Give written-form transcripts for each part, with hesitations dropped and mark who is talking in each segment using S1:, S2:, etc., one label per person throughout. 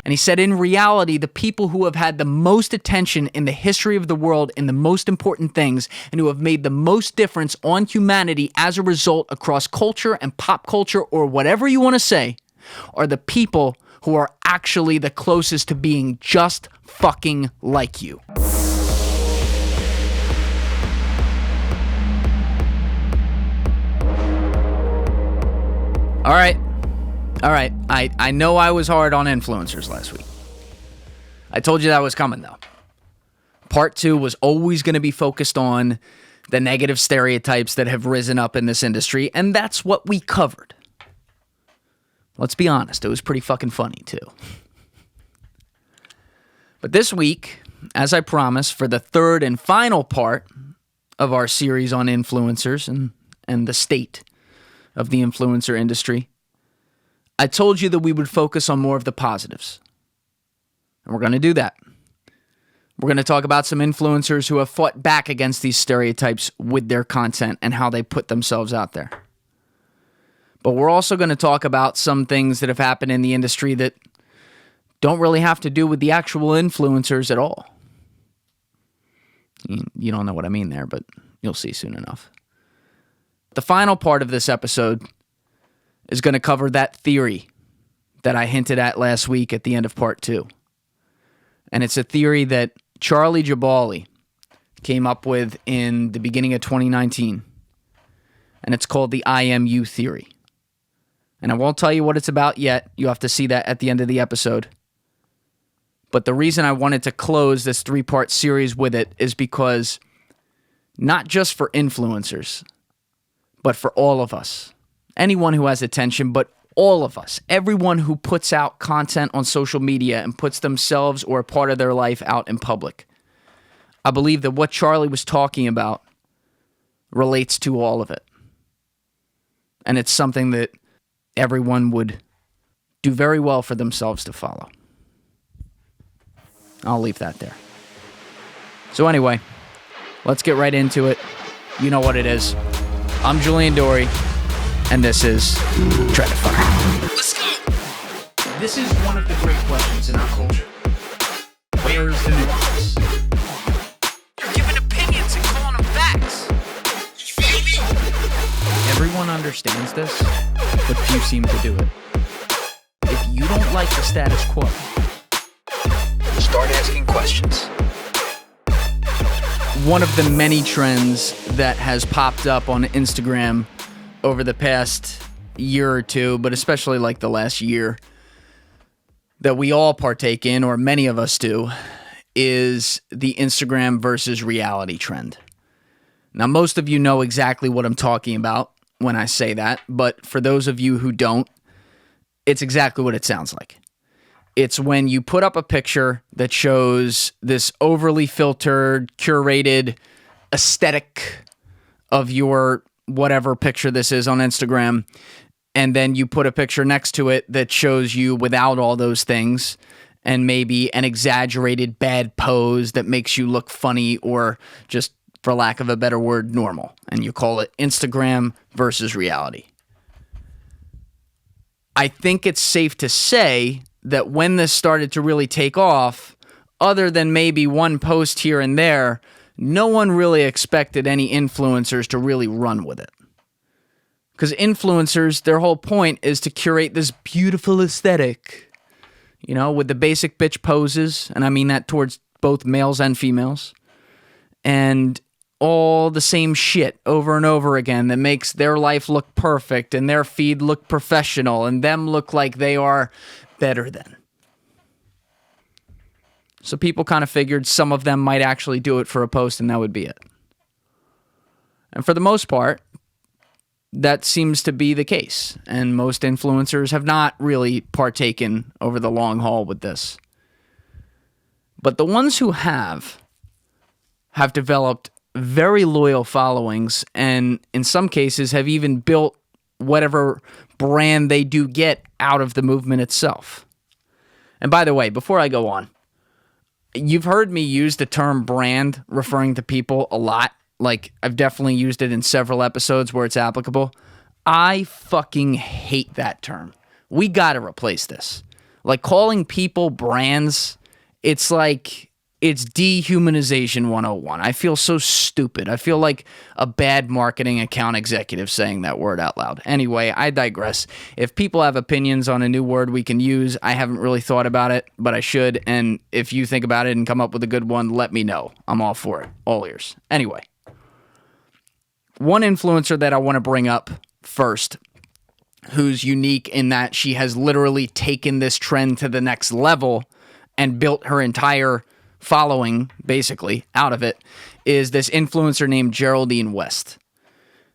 S1: And he said, in reality, the people who have had the most attention in the history of the world in the most important things and who have made the most difference on humanity as a result across culture and pop culture or whatever you want to say are the people who are actually the closest to being just fucking like you. All right. I know I was hard on influencers last week. I told you that was coming, though. Part 2 was always going to be focused on the negative stereotypes that have risen up in this industry, and that's what we covered. Let's be honest, it was pretty fucking funny, too. But this week, as I promised, for the third and final part of our series on influencers and the state of the influencer industry, I told you that we would focus on more of the positives. And we're going to do that. We're going to talk about some influencers who have fought back against these stereotypes with their content and how they put themselves out there. But we're also going to talk about some things that have happened in the industry that don't really have to do with the actual influencers at all. You don't know what I mean there, but you'll see soon enough. The final part of this episode is going to cover that theory that I hinted at last week at the end of part 2. And it's a theory that Charlie Jabaley came up with in the beginning of 2019. And it's called the I am you theory. And I won't tell you what it's about yet. You have to see that at the end of the episode. But the reason I wanted to close this 3-part series with it is because not just for influencers, but for all of us. Anyone who has attention, but all of us. Everyone who puts out content on social media and puts themselves or a part of their life out in public. I believe that what Charlie was talking about relates to all of it. And it's something that everyone would do very well for themselves to follow. I'll leave that there. So anyway, let's get right into it. You know what it is. I'm Julian Dorey, and this is TRENDIFIER. Let's go! This is one of the great questions in our culture. Where is the nuance? You're giving opinions and calling them facts. You feel me? Everyone understands this, but few seem to do it. If you don't like the status quo, start asking questions. One of the many trends that has popped up on Instagram over the past year or two, but especially like the last year, that we all partake in, or many of us do, is the Instagram versus reality trend. Now, most of you know exactly what I'm talking about when I say that, but for those of you who don't, it's exactly what it sounds like. It's when you put up a picture that shows this overly filtered, curated aesthetic of your whatever picture this is on Instagram, and then you put a picture next to it that shows you without all those things, and maybe an exaggerated bad pose that makes you look funny or just, for lack of a better word, normal. And you call it Instagram versus reality. I think it's safe to say that when this started to really take off, other than maybe one post here and there, no one really expected any influencers to really run with it. Because influencers, their whole point is to curate this beautiful aesthetic, you know, with the basic bitch poses, and I mean that towards both males and females, and all the same shit over and over again that makes their life look perfect and their feed look professional and them look like they are better than. So people kind of figured some of them might actually do it for a post and that would be it. And for the most part, that seems to be the case. And most influencers have not really partaken over the long haul with this. But the ones who have developed very loyal followings and in some cases have even built whatever brand they do get out of the movement itself. And by the way, before I go on, you've heard me use the term brand referring to people a lot. Like, I've definitely used it in several episodes where it's applicable. I fucking hate that term. We gotta replace this. Like calling people brands, it's like it's dehumanization 101. I feel so stupid. I feel like a bad marketing account executive saying that word out loud. Anyway, I digress. If people have opinions on a new word we can use, I haven't really thought about it, but I should. And if you think about it and come up with a good one, let me know. I'm all for it. All ears. Anyway, one influencer that I want to bring up first, who's unique in that she has literally taken this trend to the next level and built her entire following, basically, out of it, is this influencer named Geraldine West.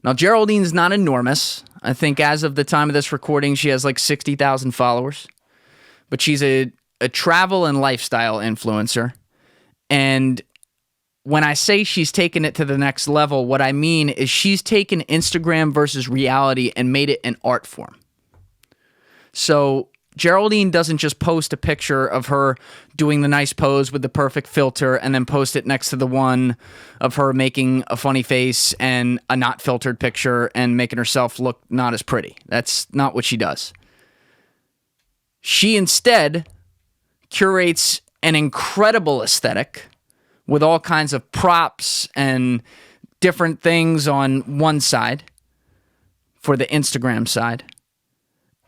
S1: Now, Geraldine's not enormous. I think as of the time of this recording, she has like 60,000 followers. But she's a travel and lifestyle influencer. And when I say she's taken it to the next level, what I mean is she's taken Instagram versus reality and made it an art form. So Geraldine doesn't just post a picture of her doing the nice pose with the perfect filter and then post it next to the one of her making a funny face and a not filtered picture and making herself look not as pretty. That's not what she does. She instead curates an incredible aesthetic with all kinds of props and different things on one side for the Instagram side.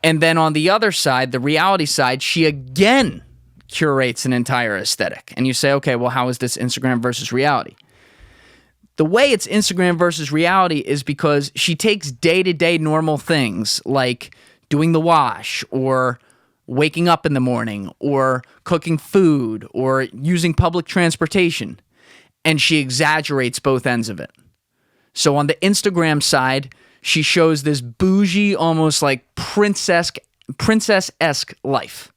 S1: And then on the other side, the reality side, she again curates an entire aesthetic. And you say, okay, well, how is this Instagram versus reality? The way it's Instagram versus reality is because she takes day-to-day normal things like doing the wash or waking up in the morning or cooking food or using public transportation, and she exaggerates both ends of it. So on the Instagram side, she shows this bougie, almost like princess-esque life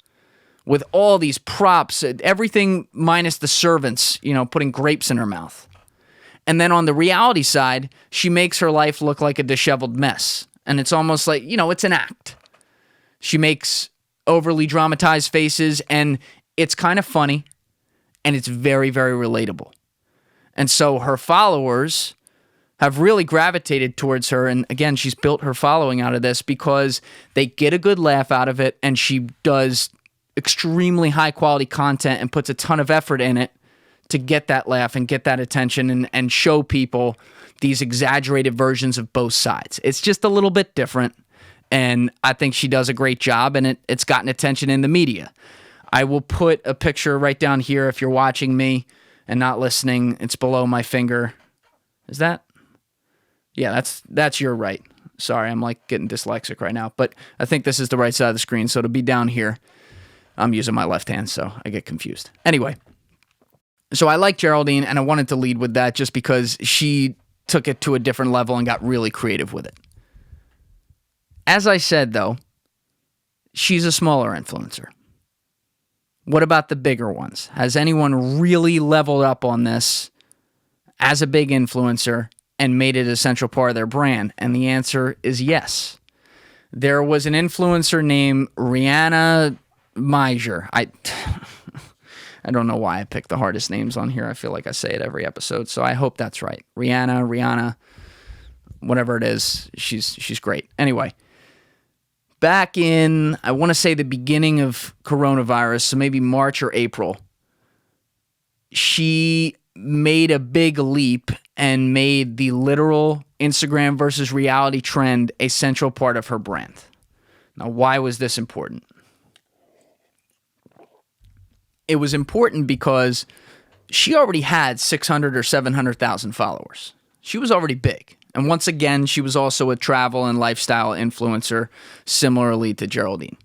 S1: with all these props, everything minus the servants, putting grapes in her mouth. And then on the reality side, she makes her life look like a disheveled mess. And it's almost like, it's an act. She makes overly dramatized faces, and it's kind of funny, and it's very, very relatable. And so her followers have really gravitated towards her. And again, she's built her following out of this because they get a good laugh out of it, and she does extremely high quality content and puts a ton of effort in it to get that laugh and get that attention and show people these exaggerated versions of both sides. It's just a little bit different, and I think she does a great job, and it's gotten attention in the media. I will put a picture right down here if you're watching me and not listening. It's below my finger. Is that? Yeah, that's your right. Sorry, I'm like getting dyslexic right now, but I think this is the right side of the screen, so it'll be down here. I'm using my left hand, so I get confused. Anyway, so I like Geraldine, and I wanted to lead with that just because she took it to a different level and got really creative with it. As I said, though, she's a smaller influencer. What about the bigger ones? Has anyone really leveled up on this as a big influencer and made it a central part of their brand? And the answer is yes. There was an influencer named Rihanna Meijer. I don't know why I picked the hardest names on here. I feel like I say it every episode, so I hope that's right. Rihanna, whatever it is, she's great. Anyway, back in, I want to say the beginning of coronavirus, so maybe March or April, she made a big leap and made the literal Instagram versus reality trend a central part of her brand. Now, why was this important? It was important because she already had 600 or 700,000 followers. She was already big. And once again, she was also a travel and lifestyle influencer, similarly to Geraldine.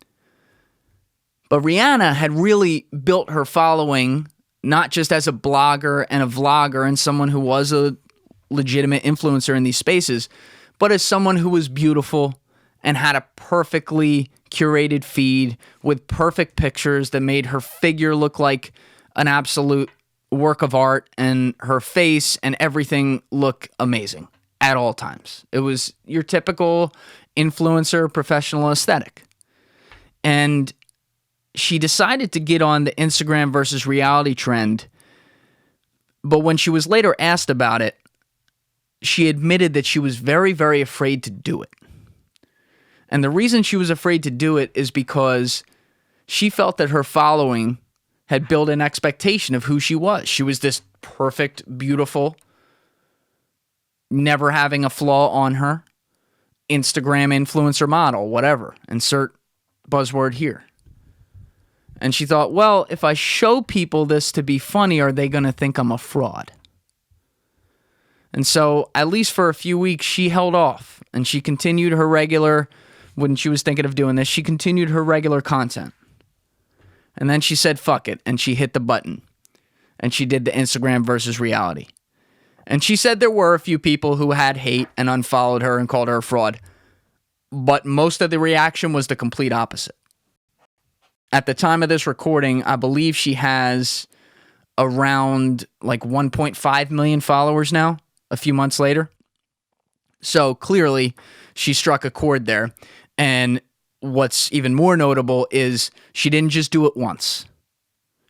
S1: But Rihanna had really built her following not just as a blogger and a vlogger and someone who was a legitimate influencer in these spaces, but as someone who was beautiful and had a perfectly curated feed with perfect pictures that made her figure look like an absolute work of art and her face and everything look amazing at all times. It was your typical influencer professional aesthetic. And she decided to get on the Instagram versus reality trend, but when she was later asked about it, she admitted that she was very, very afraid to do it. And the reason she was afraid to do it is because she felt that her following had built an expectation of who she was. She was this perfect, beautiful, never having a flaw on her, Instagram influencer model, whatever. Insert buzzword here. And she thought, well, if I show people this to be funny, are they going to think I'm a fraud? And so, at least for a few weeks, she held off and she continued her regular, when she was thinking of doing this, she continued her regular content. And then she said, fuck it, and she hit the button. And she did the Instagram versus reality. And she said there were a few people who had hate and unfollowed her and called her a fraud. But most of the reaction was the complete opposite. At the time of this recording, I believe she has around like 1.5 million followers now, a few months later. So clearly, she struck a chord there. And what's even more notable is she didn't just do it once.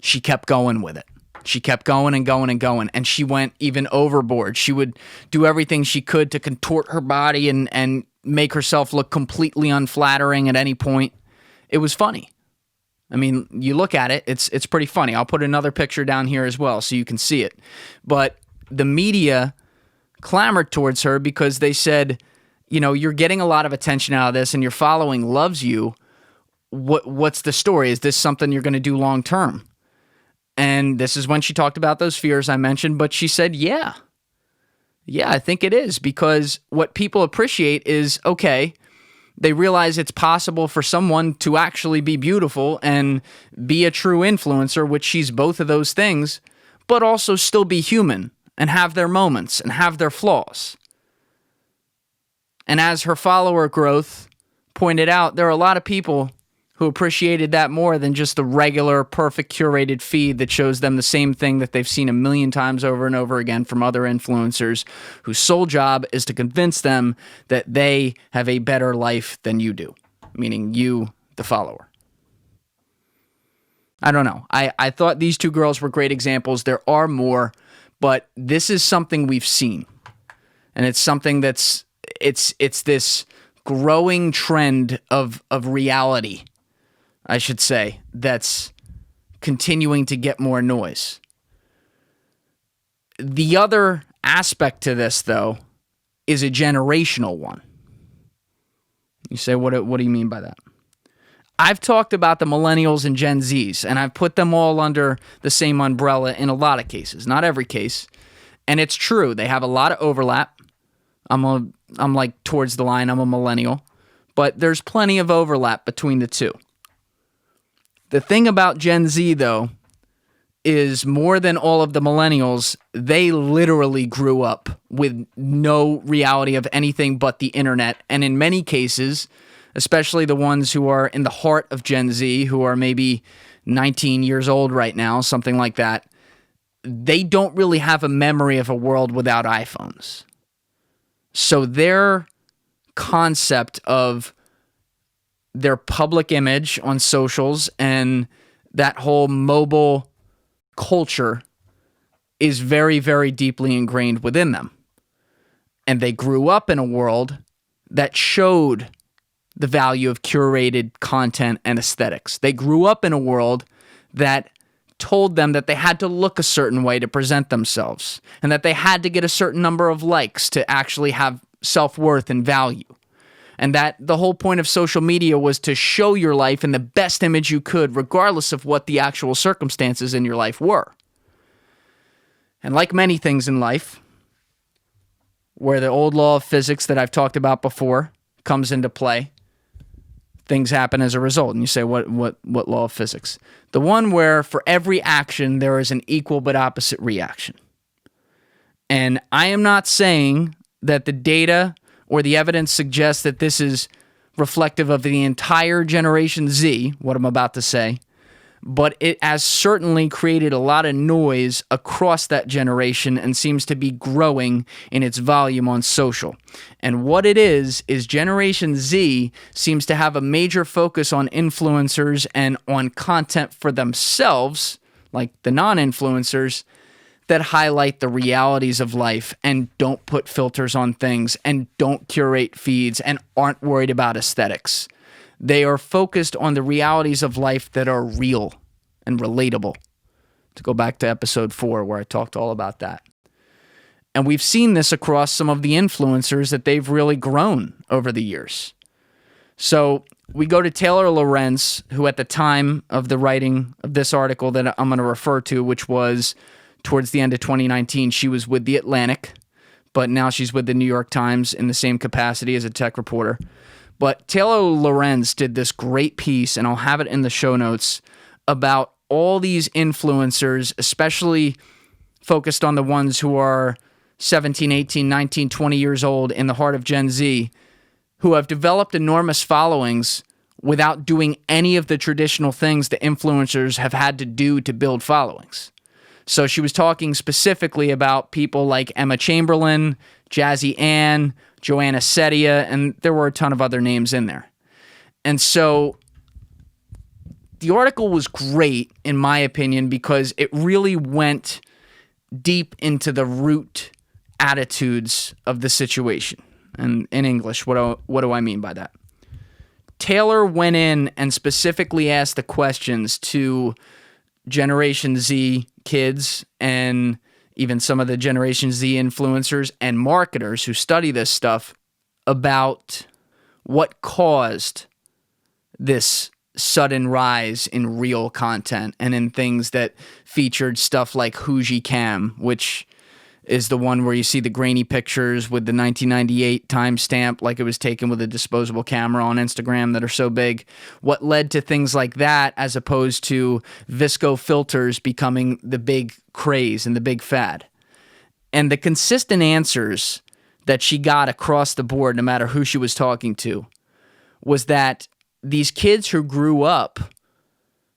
S1: She kept going with it. She kept going and going and going, and she went even overboard. She would do everything she could to contort her body and make herself look completely unflattering at any point. It was funny. I mean, you look at it, it's pretty funny. I'll put another picture down here as well so you can see it. But the media clamored towards her because they said, you know, you're getting a lot of attention out of this and your following loves you. What's the story? Is this something you're going to do long term? And this is when she talked about those fears I mentioned, but she said, yeah, I think it is, because what people appreciate is, okay, they realize it's possible for someone to actually be beautiful and be a true influencer, which she's both of those things, but also still be human and have their moments and have their flaws. And as her follower growth pointed out, there are a lot of people who appreciated that more than just the regular, perfect, curated feed that shows them the same thing that they've seen a million times over and over again from other influencers whose sole job is to convince them that they have a better life than you do, meaning you, the follower. I don't know. I thought these two girls were great examples. There are more, but this is something we've seen. And it's something that's, it's this growing trend of reality, I should say, that's continuing to get more noise. The other aspect to this, though, is a generational one. You say, what do you mean by that? I've talked about the millennials and Gen Zs, and I've put them all under the same umbrella in a lot of cases, not every case. And it's true, they have a lot of overlap. I'm like towards the line, I'm a millennial, but there's plenty of overlap between the two. The thing about Gen Z, though, is more than all of the millennials, they literally grew up with no reality of anything but the internet. And in many cases, especially the ones who are in the heart of Gen Z, who are maybe 19 years old right now, something like that, they don't really have a memory of a world without iPhones. So their concept of their public image on socials and that whole mobile culture is very, very deeply ingrained within them. And they grew up in a world that showed the value of curated content and aesthetics. They grew up in a world that told them that they had to look a certain way to present themselves and that they had to get a certain number of likes to actually have self-worth and value. And that the whole point of social media was to show your life in the best image you could, regardless of what the actual circumstances in your life were. And like many things in life, where the old law of physics that I've talked about before comes into play, things happen as a result. And you say, what law of physics? The one where for every action, there is an equal but opposite reaction. And I am not saying that the data or the evidence suggests that this is reflective of the entire Generation Z, what I'm about to say, but it has certainly created a lot of noise across that generation and seems to be growing in its volume on social. And what it is Generation Z seems to have a major focus on influencers and on content for themselves, like the non-influencers, that highlight the realities of life and don't put filters on things and don't curate feeds and aren't worried about aesthetics. They are focused on the realities of life that are real and relatable. To go back to episode 4 where I talked all about that. And we've seen this across some of the influencers that they've really grown over the years. So we go to Taylor Lorenz, who at the time of the writing of this article that I'm going to refer to, which was towards the end of 2019, she was with The Atlantic, but now she's with the New York Times in the same capacity as a tech reporter. But Taylor Lorenz did this great piece, and I'll have it in the show notes, about all these influencers, especially focused on the ones who are 17, 18, 19, 20 years old in the heart of Gen Z, who have developed enormous followings without doing any of the traditional things that influencers have had to do to build followings. So she was talking specifically about people like Emma Chamberlain, Jazzy Ann, Joanna Sedia, and there were a ton of other names in there. And so the article was great, in my opinion, because it really went deep into the root attitudes of the situation. And in English, what do I mean by that? Taylor went in and specifically asked the questions to Generation Z kids and even some of the Generation Z influencers and marketers who study this stuff about what caused this sudden rise in real content and in things that featured stuff like Huji Cam, which is the one where you see the grainy pictures with the 1998 timestamp like it was taken with a disposable camera on Instagram that are so big. What led to things like that as opposed to visco filters becoming the big craze and the big fad. And the consistent answers that she got across the board, no matter who she was talking to, was that these kids who grew up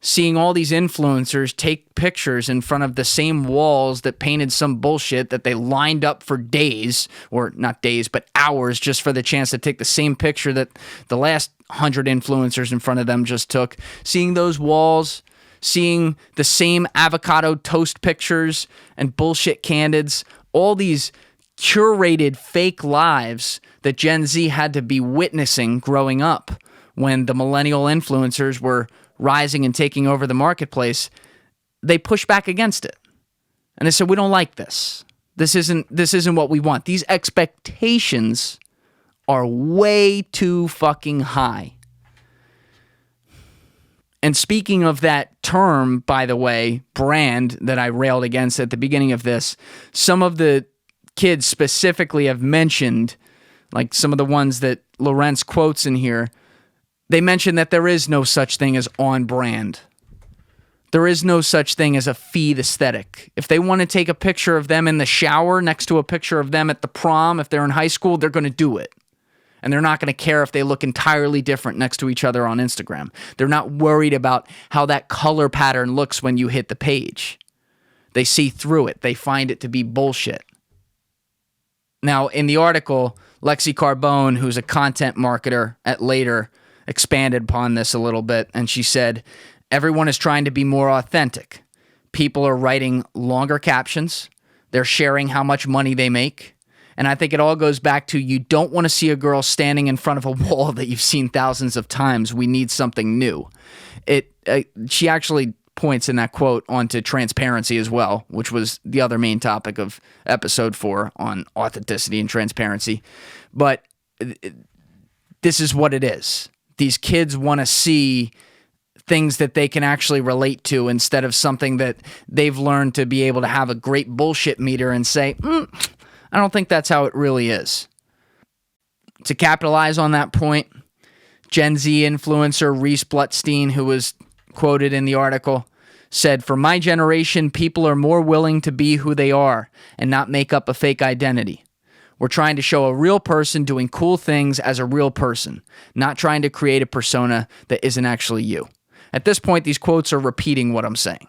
S1: seeing all these influencers take pictures in front of the same walls that painted some bullshit that they lined up for days, or not days, but hours just for the chance to take the same picture that the last 100 influencers in front of them just took. Seeing those walls, seeing the same avocado toast pictures and bullshit candids, all these curated fake lives that Gen Z had to be witnessing growing up when the millennial influencers were rising and taking over the marketplace, they pushed back against it. And they said, we don't like this. This isn't what we want. These expectations are way too fucking high. And speaking of that term, by the way, brand, that I railed against at the beginning of this, some of the kids specifically have mentioned, like some of the ones that Lorenz quotes in here, they mention that there is no such thing as on brand. There is no such thing as a feed aesthetic. If they want to take a picture of them in the shower next to a picture of them at the prom, if they're in high school, they're going to do it. And they're not going to care if they look entirely different next to each other on Instagram. They're not worried about how that color pattern looks when you hit the page. They see through it. They find it to be bullshit. Now, in the article, Lexi Carbone, who's a content marketer at Later, expanded upon this a little bit, and she said, everyone is trying to be more authentic. People are writing longer captions. They're sharing how much money they make. And I think it all goes back to, you don't want to see a girl standing in front of a wall that you've seen thousands of times. We need something new. She actually points in that quote onto transparency as well, which was the other main topic of episode 4 on authenticity and transparency. But this is what it is. These kids want to see things that they can actually relate to instead of something that they've learned to be able to have a great bullshit meter and say, I don't think that's how it really is. To capitalize on that point, Gen Z influencer Reese Blutstein, who was quoted in the article, said, for my generation, people are more willing to be who they are and not make up a fake identity. We're trying to show a real person doing cool things as a real person, not trying to create a persona that isn't actually you. At this point, these quotes are repeating what I'm saying.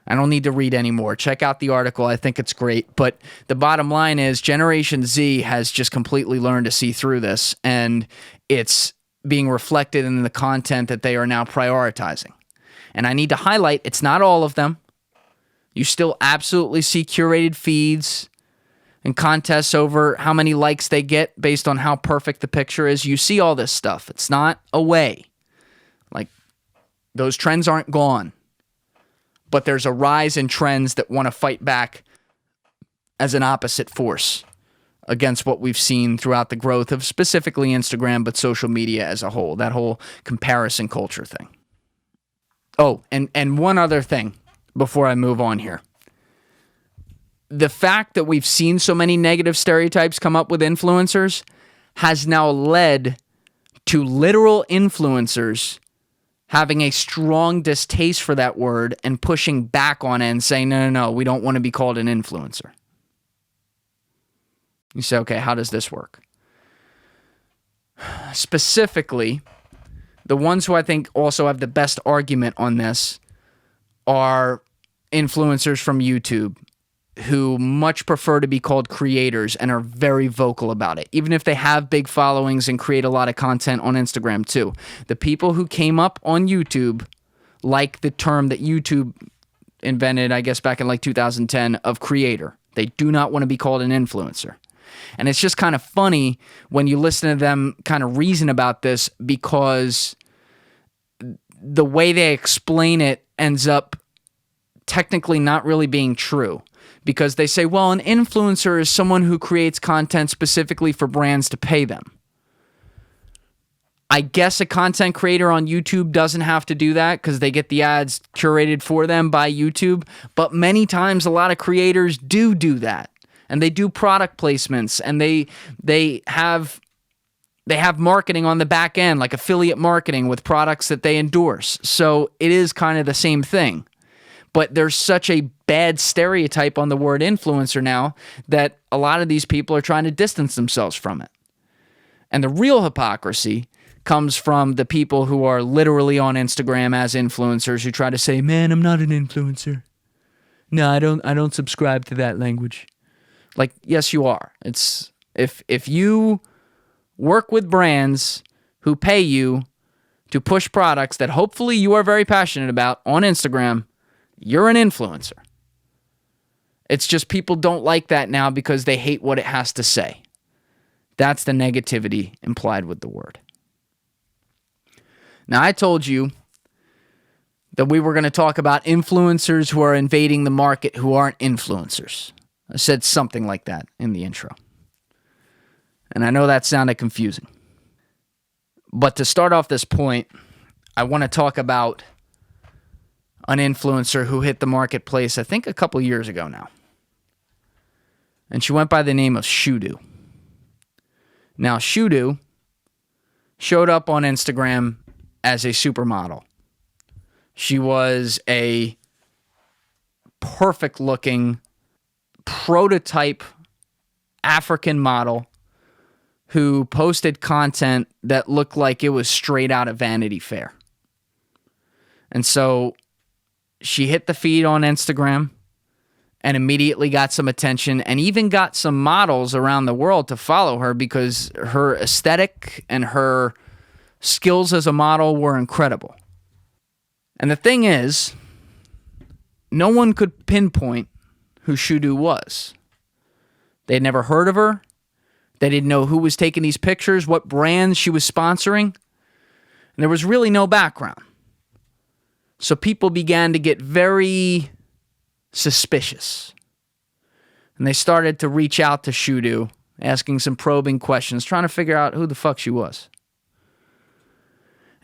S1: I don't need to read anymore. Check out the article. I think it's great. But the bottom line is Generation Z has just completely learned to see through this, and it's being reflected in the content that they are now prioritizing. And I need to highlight, it's not all of them. You still absolutely see curated feeds and contests over how many likes they get based on how perfect the picture is. You see all this stuff. It's not away. Like, those trends aren't gone, but there's a rise in trends that want to fight back as an opposite force against what we've seen throughout the growth of specifically Instagram, but social media as a whole, that whole comparison culture thing. Oh, and one other thing before I move on here. The fact that we've seen so many negative stereotypes come up with influencers has now led to literal influencers having a strong distaste for that word and pushing back on it and saying, no, we don't want to be called an influencer. You say, okay, how does this work? Specifically, the ones who I think also have the best argument on this are influencers from YouTube who much prefer to be called creators and are very vocal about it, even if they have big followings and create a lot of content on Instagram too. The people who came up on YouTube like the term that YouTube invented, I guess back in like 2010, of creator. They do not want to be called an influencer. And it's just kind of funny when you listen to them kind of reason about this, because the way they explain it ends up technically not really being true. Because they say, well, an influencer is someone who creates content specifically for brands to pay them. I guess a content creator on YouTube doesn't have to do that because they get the ads curated for them by YouTube. But many times a lot of creators do that. And they do product placements, and they have marketing on the back end, like affiliate marketing with products that they endorse. So it is kind of the same thing. But there's such a bad stereotype on the word influencer now that a lot of these people are trying to distance themselves from it. And the real hypocrisy comes from the people who are literally on Instagram as influencers who try to say, man, I'm not an influencer. No, I don't subscribe to that language. Like, yes, you are. It's if you work with brands who pay you to push products that hopefully you are very passionate about on Instagram, you're an influencer. It's just people don't like that now because they hate what it has to say. That's the negativity implied with the word. Now, I told you that we were going to talk about influencers who are invading the market who aren't influencers. I said something like that in the intro. And I know that sounded confusing. But to start off this point, I want to talk about an influencer who hit the marketplace, I think a couple years ago now. And she went by the name of Shudu. Now, Shudu showed up on Instagram as a supermodel. She was a perfect-looking prototype African model who posted content that looked like it was straight out of Vanity Fair. And so she hit the feed on Instagram and immediately got some attention and even got some models around the world to follow her because her aesthetic and her skills as a model were incredible. And the thing is, no one could pinpoint who Shudu was. They'd never heard of her. They didn't know who was taking these pictures, what brands she was sponsoring. And there was really no background. So people began to get very suspicious. And they started to reach out to Shudu, asking some probing questions, trying to figure out who the fuck she was.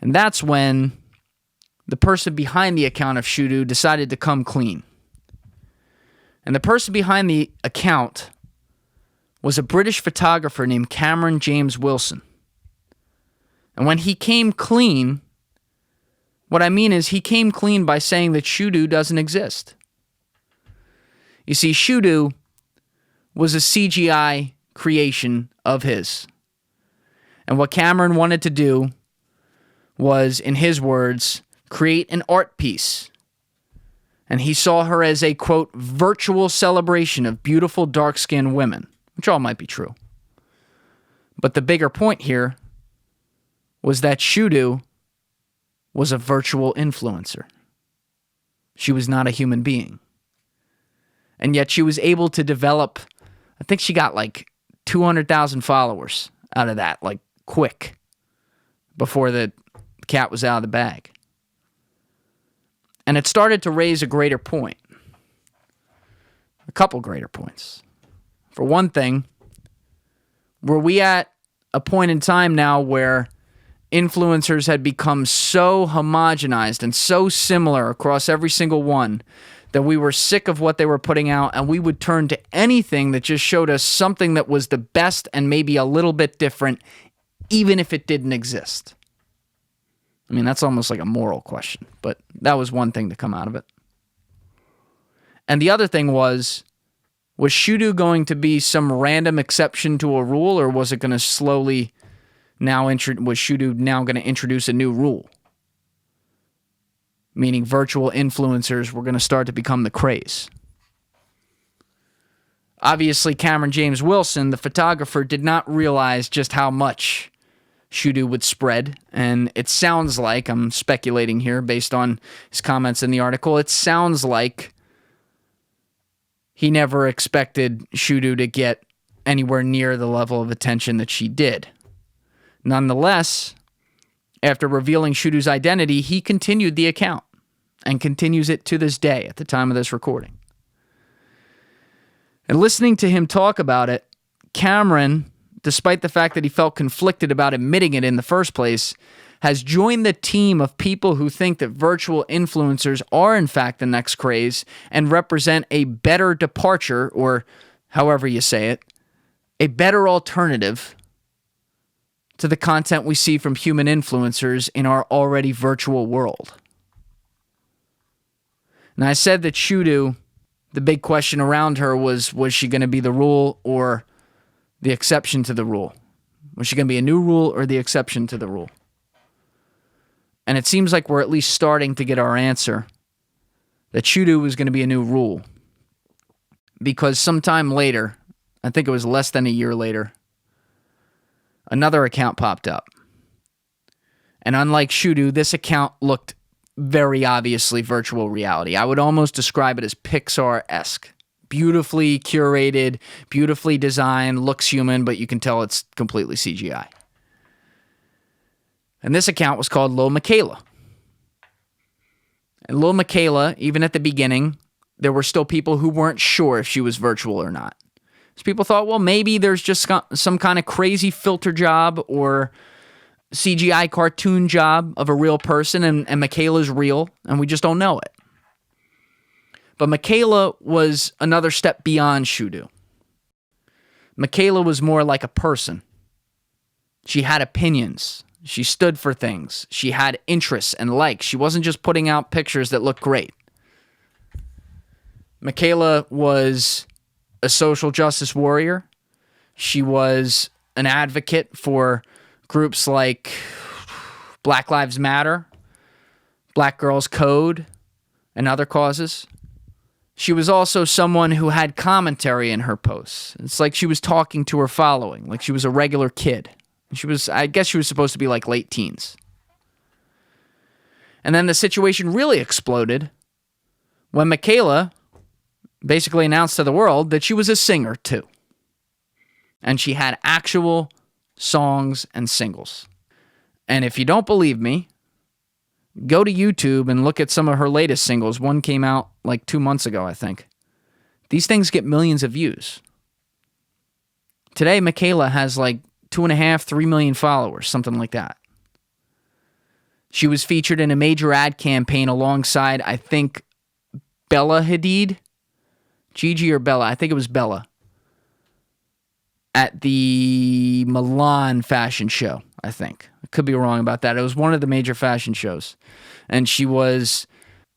S1: And that's when the person behind the account of Shudu decided to come clean. And the person behind the account was a British photographer named Cameron James Wilson. And when he came clean, what I mean is he came clean by saying that Shudu doesn't exist. You see, Shudu was a CGI creation of his. And what Cameron wanted to do was, in his words, create an art piece. And he saw her as a, quote, virtual celebration of beautiful dark-skinned women, which all might be true. But the bigger point here was that Shudu was a virtual influencer. She was not a human being. And yet she was able to develop, I think she got like 200,000 followers out of that, like quick, before the cat was out of the bag. And it started to raise a greater point. A couple greater points. For one thing, were we at a point in time now where influencers had become so homogenized and so similar across every single one that we were sick of what they were putting out, and we would turn to anything that just showed us something that was the best and maybe a little bit different, even if it didn't exist? I mean, that's almost like a moral question, but that was one thing to come out of it. And the other thing was Shudu going to be some random exception to a rule, or was it going to slowly was Shudu now going to introduce a new rule? Meaning virtual influencers were going to start to become the craze. Obviously, Cameron James Wilson, the photographer, did not realize just how much Shudu would spread, and it sounds like, I'm speculating here based on his comments in the article, it sounds like he never expected Shudu to get anywhere near the level of attention that she did. Nonetheless, after revealing Shudu's identity, he continued the account and continues it to this day at the time of this recording. And listening to him talk about it, Cameron, despite the fact that he felt conflicted about admitting it in the first place, has joined the team of people who think that virtual influencers are in fact the next craze and represent a better departure, or however you say it, a better alternative to the content we see from human influencers in our already virtual world. And I said that Shudu, the big question around her was she going to be the rule or the exception to the rule? Was she going to be a new rule or the exception to the rule? And it seems like we're at least starting to get our answer that Shudu was going to be a new rule. Because sometime later, I think it was less than a year later, another account popped up. And unlike Shudu, this account looked very obviously virtual reality. I would almost describe it as Pixar-esque. Beautifully curated, beautifully designed, looks human, but you can tell it's completely CGI. And this account was called Lil Michaela. And Lil Michaela, even at the beginning, there were still people who weren't sure if she was virtual or not. So people thought, well, maybe there's just some kind of crazy filter job or CGI cartoon job of a real person, and Michaela's real, and we just don't know it. But Michaela was another step beyond Shudu. Michaela was more like a person. She had opinions. She stood for things. She had interests and likes. She wasn't just putting out pictures that looked great. Michaela was a social justice warrior. She was an advocate for groups like Black Lives Matter, Black Girls Code, and other causes. She was also someone who had commentary in her posts. It's like she was talking to her following, like she was a regular kid. I guess she was supposed to be like late teens. And then the situation really exploded when Michaela basically announced to the world that she was a singer too. And she had actual songs and singles. And if you don't believe me, go to YouTube and look at some of her latest singles. One came out like 2 months ago, I think. These things get millions of views. Today, Michaela has like 2.5, 3 million followers, something like that. She was featured in a major ad campaign alongside, I think, Bella Hadid. Gigi or Bella? I think it was Bella. At the Milan fashion show, I think. I could be wrong about that. It was one of the major fashion shows. And she was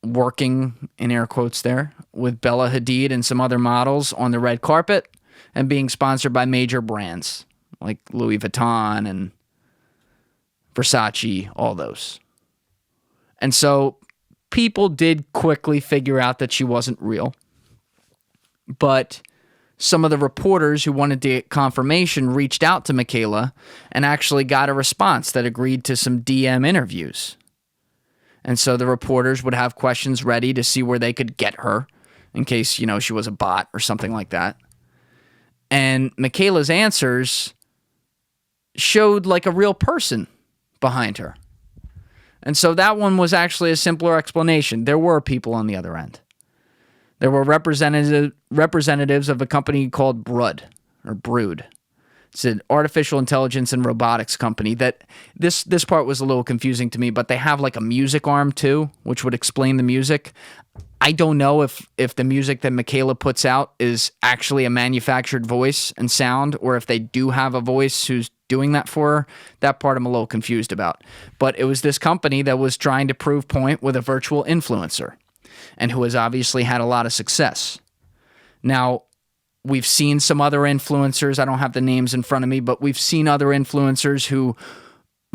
S1: working, in air quotes there, with Bella Hadid and some other models on the red carpet and being sponsored by major brands like Louis Vuitton and Versace, all those. And so people did quickly figure out that she wasn't real. But some of the reporters who wanted to get confirmation reached out to Michaela and actually got a response that agreed to some DM interviews. And so the reporters would have questions ready to see where they could get her in case, she was a bot or something like that. And Michaela's answers showed like a real person behind her. And so that one was actually a simpler explanation. There were people on the other end. There were representatives of a company called Brood. It's an artificial intelligence and robotics company that this part was a little confusing to me, but they have like a music arm too, which would explain the music. I don't know if the music that Michaela puts out is actually a manufactured voice and sound, or if they do have a voice who's doing that for her. That part I'm a little confused about. But it was this company that was trying to prove point with a virtual influencer, and who has obviously had a lot of success. Now, we've seen some other influencers. I don't have the names in front of me, but we've seen other influencers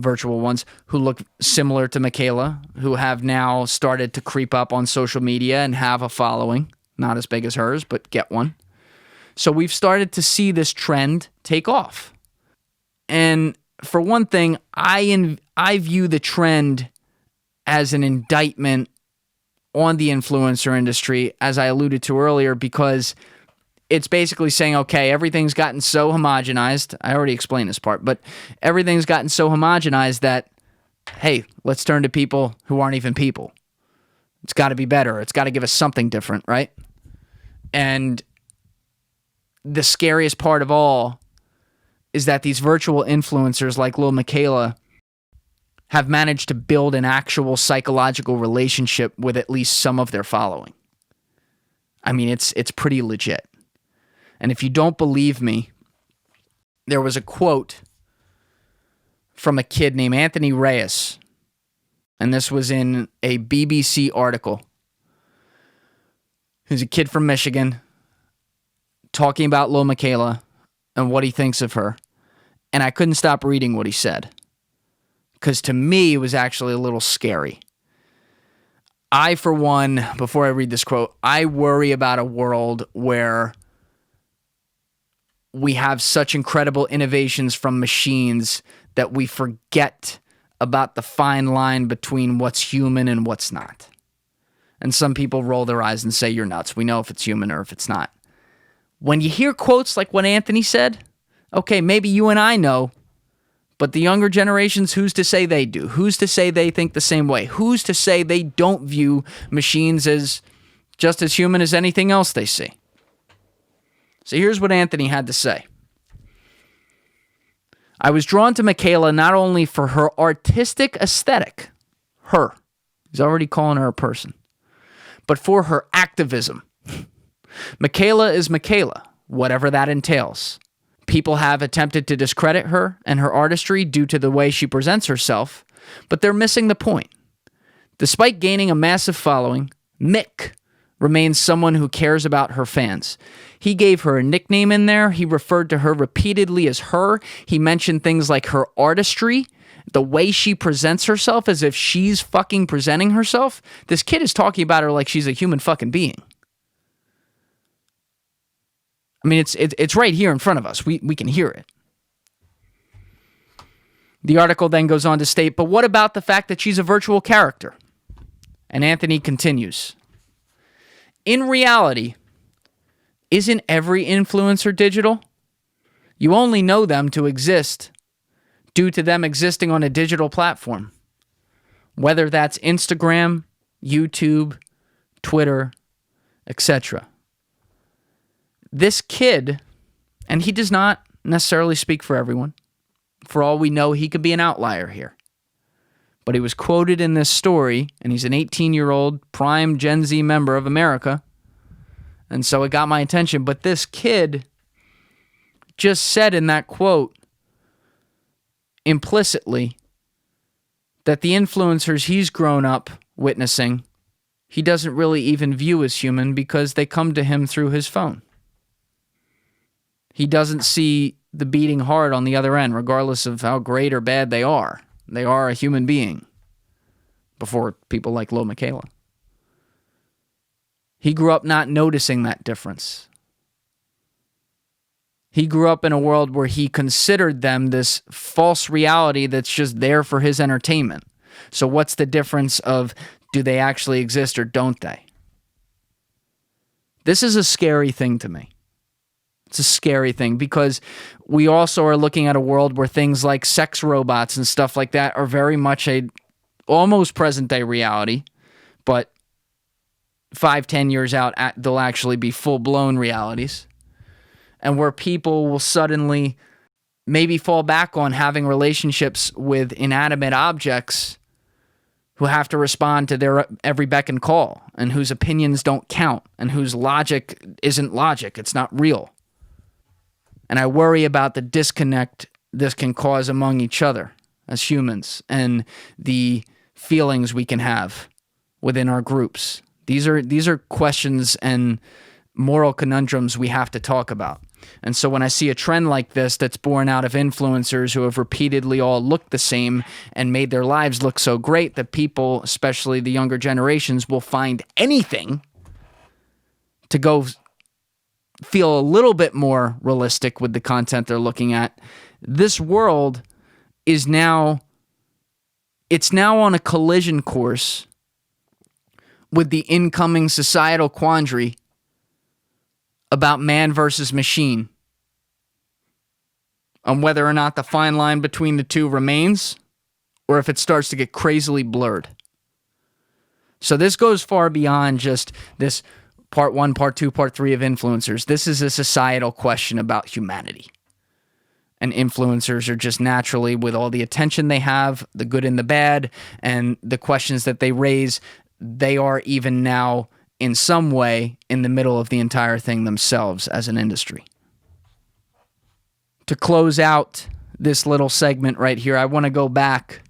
S1: virtual ones, who look similar to Michaela, who have now started to creep up on social media and have a following. Not as big as hers, but get one. So we've started to see this trend take off. And for one thing, I view the trend as an indictment on the influencer industry, as I alluded to earlier, because it's basically saying, okay, everything's gotten so homogenized. I already explained this part, but everything's gotten so homogenized that, hey, let's turn to people who aren't even people. It's got to be better. It's got to give us something different, right? And the scariest part of all is that these virtual influencers like Lil Michaela have managed to build an actual psychological relationship with at least some of their following. I mean, it's pretty legit. And if you don't believe me, there was a quote from a kid named Anthony Reyes, and this was in a BBC article. He's a kid from Michigan talking about Lil Michaela and what he thinks of her. And I couldn't stop reading what he said, because to me, it was actually a little scary. I, for one, before I read this quote, I worry about a world where we have such incredible innovations from machines that we forget about the fine line between what's human and what's not. And some people roll their eyes and say, you're nuts. We know if it's human or if it's not. When you hear quotes like what Anthony said, okay, maybe you and I know, but the younger generations, who's to say they do? Who's to say they think the same way? Who's to say they don't view machines as just as human as anything else they see? So here's what Anthony had to say. I was drawn to Michaela not only for her artistic aesthetic, he's already calling her a person, but for her activism. Michaela is Michaela, whatever that entails. People have attempted to discredit her and her artistry due to the way she presents herself, but they're missing the point. Despite gaining a massive following, Mick remains someone who cares about her fans. He gave her a nickname in there. He referred to her repeatedly as her. He mentioned things like her artistry, the way she presents herself as if she's fucking presenting herself. This kid is talking about her like she's a human fucking being. I mean, it's right here in front of us. We can hear it. The article then goes on to state, but what about the fact that she's a virtual character? And Anthony continues. In reality, isn't every influencer digital? You only know them to exist due to them existing on a digital platform, whether that's Instagram, YouTube, Twitter, etc. This kid, and he does not necessarily speak for everyone. For all we know, he could be an outlier here. But he was quoted in this story, and he's an 18-year-old prime Gen Z member of America. And so it got my attention. But this kid just said in that quote, implicitly, that the influencers he's grown up witnessing, he doesn't really even view as human because they come to him through his phone. He doesn't see the beating heart on the other end, regardless of how great or bad they are. They are a human being before people like Lil Michaela. He grew up not noticing that difference. He grew up in a world where he considered them this false reality that's just there for his entertainment. So what's the difference of do they actually exist or don't they? This is a scary thing to me. It's a scary thing because we also are looking at a world where things like sex robots and stuff like that are very much a almost present-day reality, but 5-10 years out, they'll actually be full-blown realities, and where people will suddenly maybe fall back on having relationships with inanimate objects who have to respond to their every beck and call, and whose opinions don't count, and whose logic isn't logic. It's not real. And I worry about the disconnect this can cause among each other as humans, and the feelings we can have within our groups. These are questions and moral conundrums we have to talk about. And so when I see a trend like this that's born out of influencers who have repeatedly all looked the same and made their lives look so great that people, especially the younger generations, will find anything to go feel a little bit more realistic with the content they're looking at, this world is now on a collision course with the incoming societal quandary about man versus machine, on whether or not the fine line between the two remains or if it starts to get crazily blurred. So this goes far beyond just this part 1, part 2, part 3 of influencers. This is a societal question about humanity. And influencers are just naturally, with all the attention they have, the good and the bad, and the questions that they raise, they are even now in some way in the middle of the entire thing themselves as an industry. To close out this little segment right here, I want to go back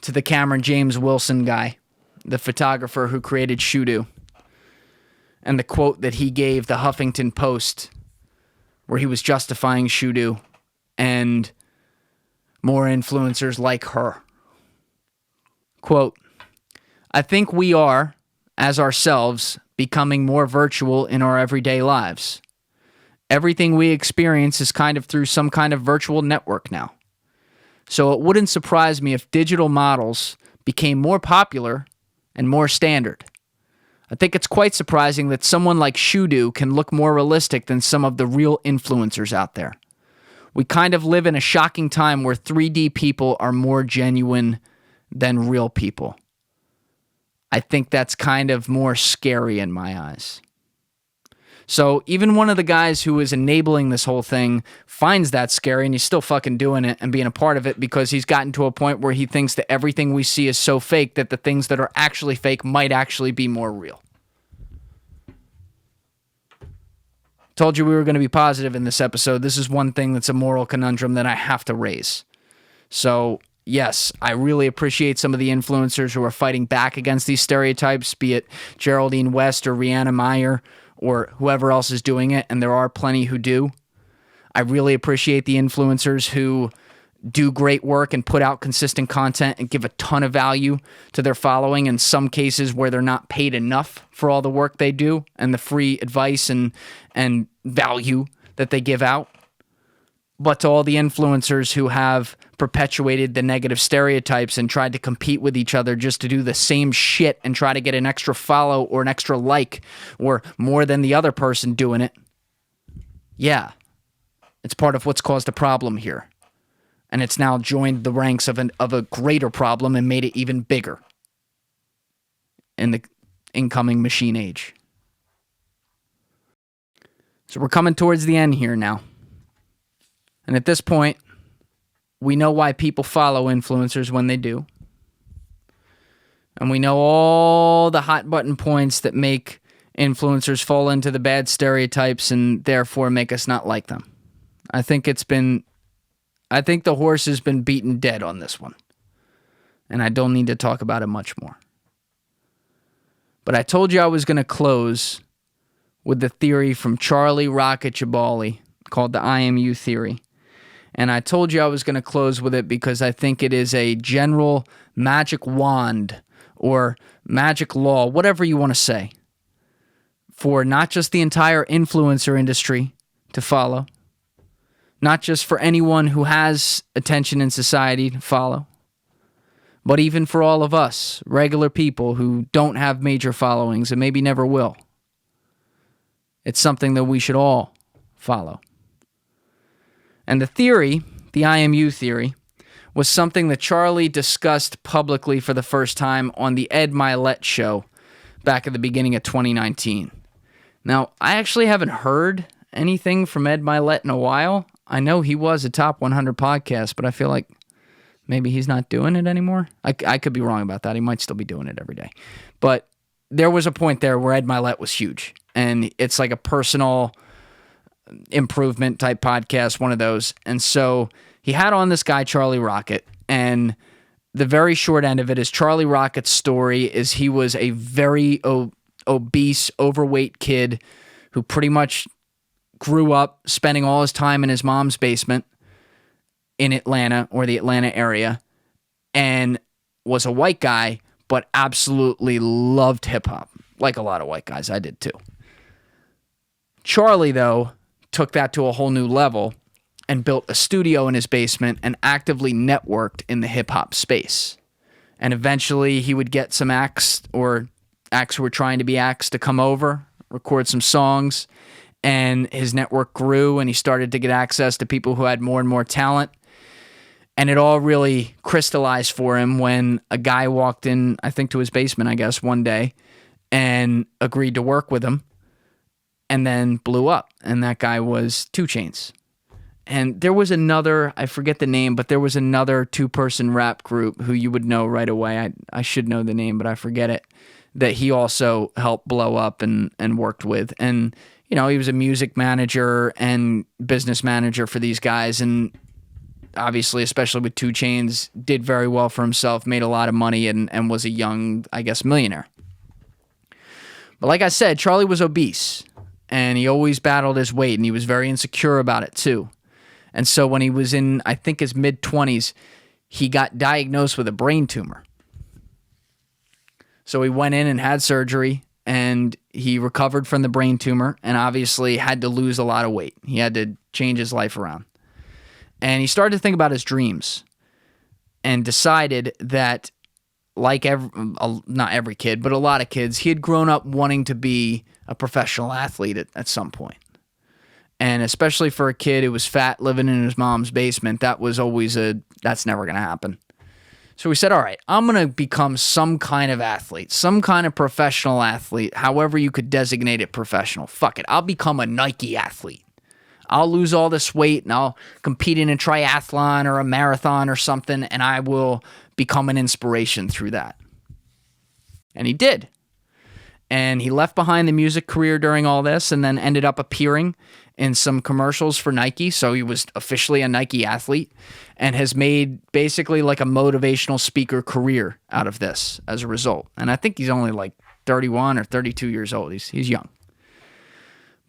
S1: to the Cameron James Wilson guy, the photographer who created Shoodoo, and the quote that he gave the Huffington Post where he was justifying Shoodoo and more influencers like her. Quote, "I think we are, as ourselves, becoming more virtual in our everyday lives. Everything we experience is kind of through some kind of virtual network now. So it wouldn't surprise me if digital models became more popular and more standard. I think it's quite surprising that someone like Shoodoo can look more realistic than some of the real influencers out there. We kind of live in a shocking time where 3D people are more genuine than real people. I think that's kind of more scary in my eyes." So even one of the guys who is enabling this whole thing finds that scary, and he's still fucking doing it and being a part of it because he's gotten to a point where he thinks that everything we see is so fake that the things that are actually fake might actually be more real. Told you we were going to be positive in this episode. This is one thing that's a moral conundrum that I have to raise. So yes, I really appreciate some of the influencers who are fighting back against these stereotypes, be it Geraldine West or Rihanna Meyer or whoever else is doing it, and there are plenty who do. I really appreciate the influencers who do great work and put out consistent content and give a ton of value to their following, in some cases where they're not paid enough for all the work they do and the free advice and value that they give out. But to all the influencers who have perpetuated the negative stereotypes and tried to compete with each other just to do the same shit and try to get an extra follow or an extra like or more than the other person doing it, yeah, it's part of what's caused a problem here. And it's now joined the ranks of a greater problem and made it even bigger in the incoming machine age. So we're coming towards the end here now. And at this point, we know why people follow influencers when they do. And we know all the hot button points that make influencers fall into the bad stereotypes and therefore make us not like them. I think the horse has been beaten dead on this one. And I don't need to talk about it much more. But I told you I was going to close with the theory from Charlie Rocket Jabaley called the IMU theory. And I told you I was going to close with it because I think it is a general magic wand or magic law, whatever you want to say, for not just the entire influencer industry to follow, not just for anyone who has attention in society to follow, but even for all of us, regular people who don't have major followings and maybe never will. It's something that we should all follow. And the theory, the IMU theory, was something that Charlie discussed publicly for the first time on the Ed Milet show back at the beginning of 2019. Now, I actually haven't heard anything from Ed Milet in a while. I know he was a top 100 podcast, but I feel like maybe he's not doing it anymore. I could be wrong about that. He might still be doing it every day. But there was a point there where Ed Milet was huge, and it's like a personal improvement type podcast, one of those. And so he had on this guy, Charlie Rocket, and the very short end of it is Charlie Rocket's story is he was a very obese, overweight kid who pretty much grew up spending all his time in his mom's basement in Atlanta or the Atlanta area, and was a white guy, but absolutely loved hip-hop, like a lot of white guys. I did too. Charlie, though, took that to a whole new level and built a studio in his basement and actively networked in the hip-hop space. And eventually he would get some acts or acts who were trying to be acts to come over, record some songs, and his network grew and he started to get access to people who had more and more talent. And it all really crystallized for him when a guy walked in, I think to his basement, I guess, one day and agreed to work with him and then blew up. And that guy was 2 Chainz. And there was another, I forget the name, but there was another 2-person rap group who you would know right away. I should know the name, but I forget it, that he also helped blow up and worked with. And, you know, he was a music manager and business manager for these guys. And obviously, especially with 2 Chainz, did very well for himself, made a lot of money, and was a young, I guess, millionaire. But like I said, Charlie was obese, and he always battled his weight, and he was very insecure about it too. And so when he was in, I think, his mid-20s, he got diagnosed with a brain tumor. So he went in and had surgery, and he recovered from the brain tumor and obviously had to lose a lot of weight. He had to change his life around. And he started to think about his dreams and decided that, like not every kid, but a lot of kids, he had grown up wanting to be a professional athlete at some point. And especially for a kid who was fat living in his mom's basement, that was always that's never going to happen. So he said, all right, I'm going to become some kind of athlete, some kind of professional athlete, however you could designate it professional. Fuck it, I'll become a Nike athlete. I'll lose all this weight and I'll compete in a triathlon or a marathon or something, and I will become an inspiration through that. And he did. And he left behind the music career during all this and then ended up appearing in some commercials for Nike. So he was officially a Nike athlete and has made basically like a motivational speaker career out of this as a result. And I think he's only like 31 or 32 years old. He's young.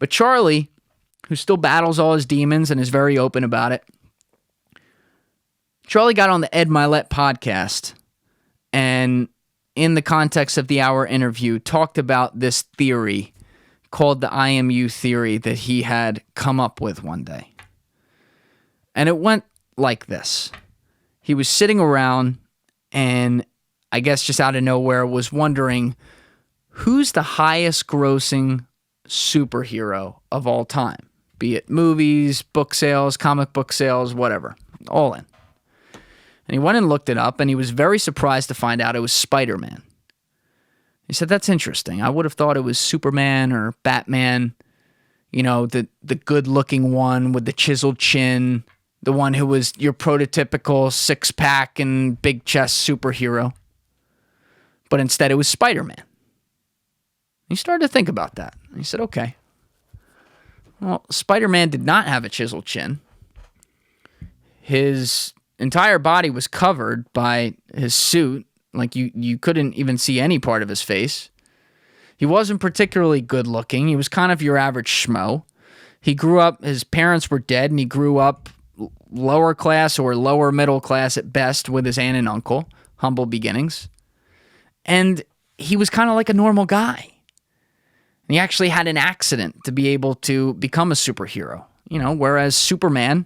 S1: But Charlie, who still battles all his demons and is very open about it, Charlie got on the Ed Milet podcast and in the context of the hour interview talked about this theory called the IMU theory that he had come up with one day. And it went like this. He was sitting around and I guess just out of nowhere was wondering who's the highest grossing superhero of all time, be it movies, book sales, comic book sales, whatever, all in. And he went and looked it up and he was very surprised to find out it was Spider-Man. He said, that's interesting. I would have thought it was Superman or Batman, you know, the good-looking one with the chiseled chin, the one who was your prototypical six-pack and big chest superhero. But instead, it was Spider-Man. He started to think about that. He said, okay. Well, Spider-Man did not have a chiseled chin. His entire body was covered by his suit. Like, you couldn't even see any part of his face. He wasn't particularly good looking. He was kind of your average schmo. He grew up, his parents were dead, and he grew up lower class or lower middle class at best with his aunt and uncle. Humble beginnings. And he was kind of like a normal guy. And he actually had an accident to be able to become a superhero. You know, whereas Superman